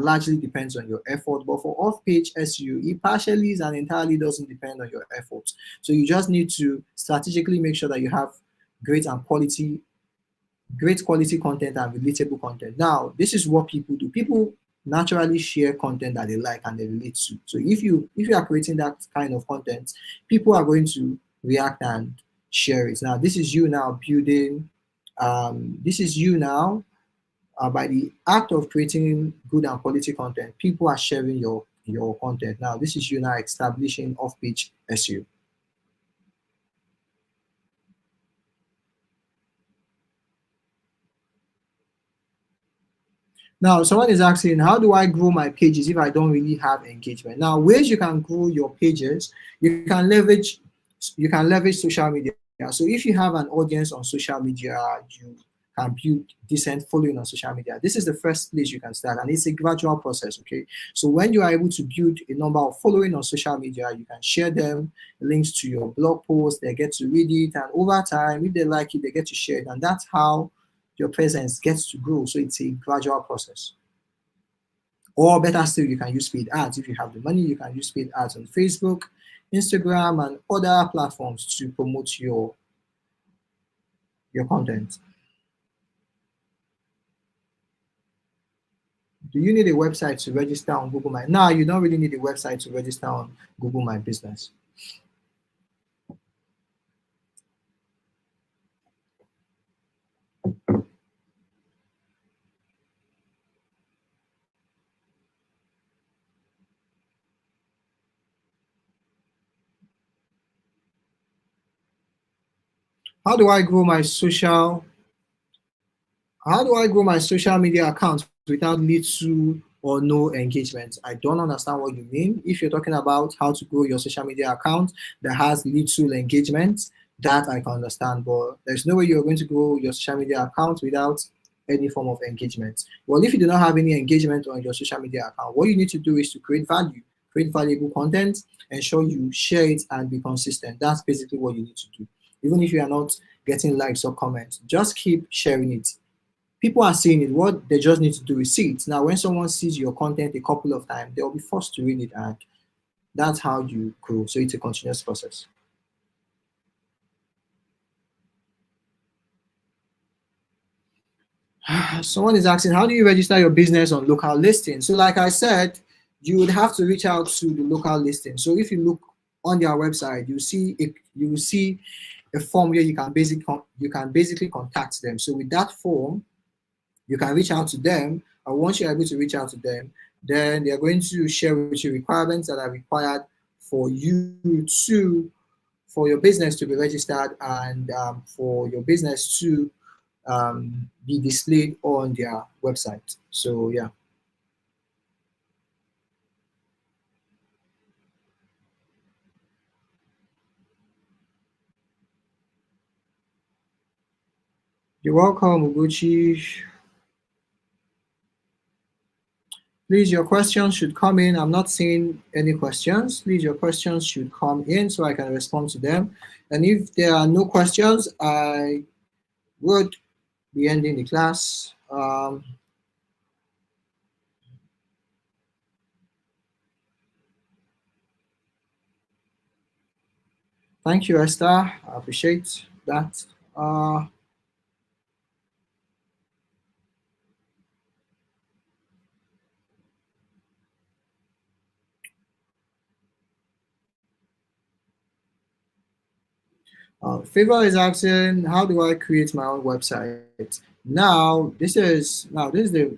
largely depends on your effort, but for off-page SEO, it partially and entirely doesn't depend on your effort. So you just need to strategically make sure that you have great quality content and relatable content. Now, this is what people do. People naturally share content that they like and they relate to. So if you are creating that kind of content, people are going to react and share it. Now, this is you now building. This is you now by the act of creating good and quality content. People are sharing your content. Now, this is you now establishing off-page SEO. Now, someone is asking, how do I grow my pages if I don't really have engagement? Now, ways you can grow your pages, you can leverage social media. So if you have an audience on social media, you can build decent following on social media. This is the first place you can start, and it's a gradual process, okay? So when you are able to build a number of following on social media, you can share them, links to your blog post, they get to read it, and over time, if they like it, they get to share it, and that's how your presence gets to grow. So it's a gradual process. Or better still, you can use paid ads. If you have the money, you can use paid ads on Facebook, Instagram, and other platforms to promote your content. Do you need a website to register on Google My? No, you don't really need a website to register on Google My Business. How do I grow my social media account without little or no engagement? I don't understand what you mean. If you're talking about how to grow your social media account that has little engagement, that I can understand, but there's no way you're going to grow your social media account without any form of engagement. Well, if you do not have any engagement on your social media account, what you need to do is to create valuable content, ensure you share it and be consistent. That's basically what you need to do. Even if you are not getting likes or comments, just keep sharing it. People are seeing it. What they just need to do is see it. Now, when someone sees your content a couple of times, they'll be forced to read it, and that's how you grow. So it's a continuous process. Someone is asking, how do you register your business on local listings? So like I said, you would have to reach out to the local listing. So if you look on their website, you will see a form where you can basically contact them. So with that form, you can reach out to them, and once you're able to reach out to them, then they're going to share with you requirements that are required for you to, for your business to be registered, and for your business to be displayed on their website. So yeah. You're welcome, Uguchi. Please, your questions should come in. I'm not seeing any questions. Please, your questions should come in so I can respond to them. And if there are no questions, I would be ending the class. Thank you, Esther. I appreciate that. Favor is asking, how do I create my own website? Now, this is the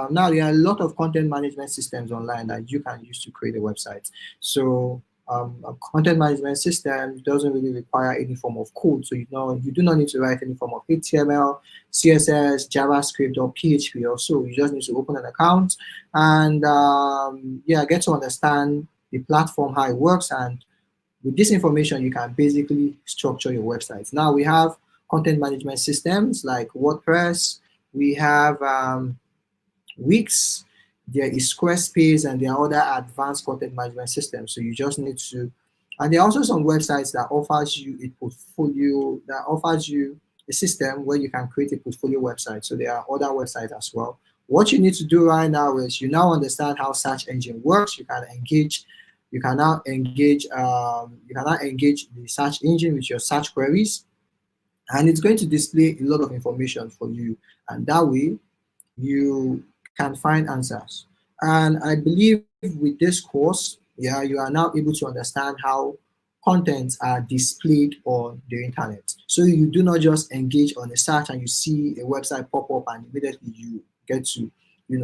now there are a lot of content management systems online that you can use to create a website. So a content management system doesn't really require any form of code. So you do not need to write any form of HTML, CSS, JavaScript, or PHP or so. You just need to open an account and yeah, get to understand the platform, how it works, and with this information, you can basically structure your website. Now we have content management systems like WordPress, we have Wix, there is Squarespace, and there are other advanced content management systems. So you just need to, and there are also some websites that offers you a portfolio, that offers you a system where you can create a portfolio website. So there are other websites as well. What you need to do right now is you now understand how search engine works. You can now engage the search engine with your search queries, and it's going to display a lot of information for you, and that way you can find answers. And I believe with this course, yeah, you are now able to understand how contents are displayed on the internet. So you do not just engage on a search and you see a website pop up and immediately you get to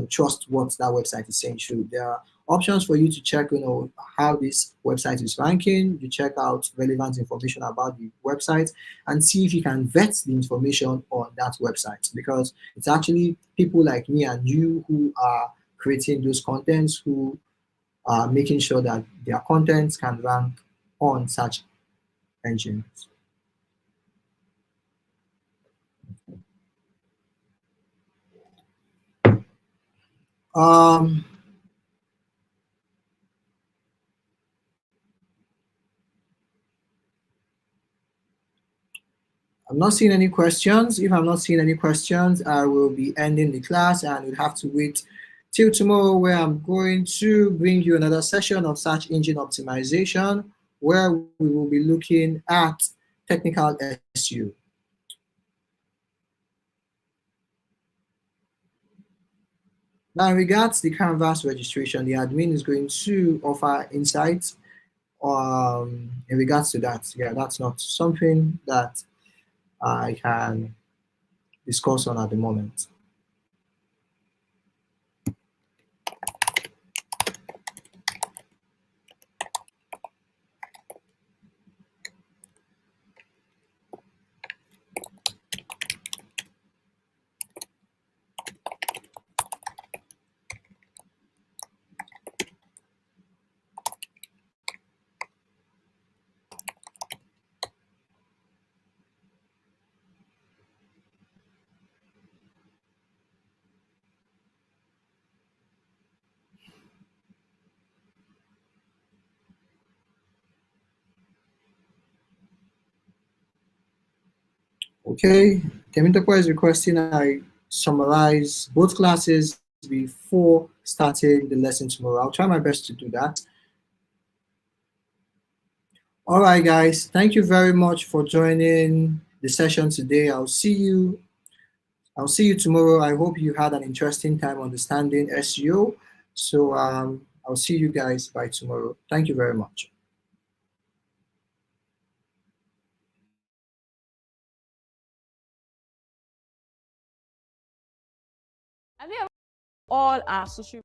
trust what that website is saying. So there are options for you to check how this website is ranking. You check out relevant information about the website and see if you can vet the information on that website, because it's actually people like me and you who are creating those contents, who are making sure that their contents can rank on search engines. I'm not seeing any questions. If I'm not seeing any questions, I will be ending the class, and we'll have to wait till tomorrow, where I'm going to bring you another session of search engine optimization, where we will be looking at technical SEO. Now, in regards to the Canvas registration, the admin is going to offer insights in regards to that. Yeah, that's not something that I can discuss on at the moment. Okay, Temitopo is requesting I summarize both classes before starting the lesson tomorrow. I'll try my best to do that. All right, guys, thank you very much for joining the session today. I'll see you tomorrow. I hope you had an interesting time understanding SEO. So I'll see you guys by tomorrow. Thank you very much. Have you ever all our social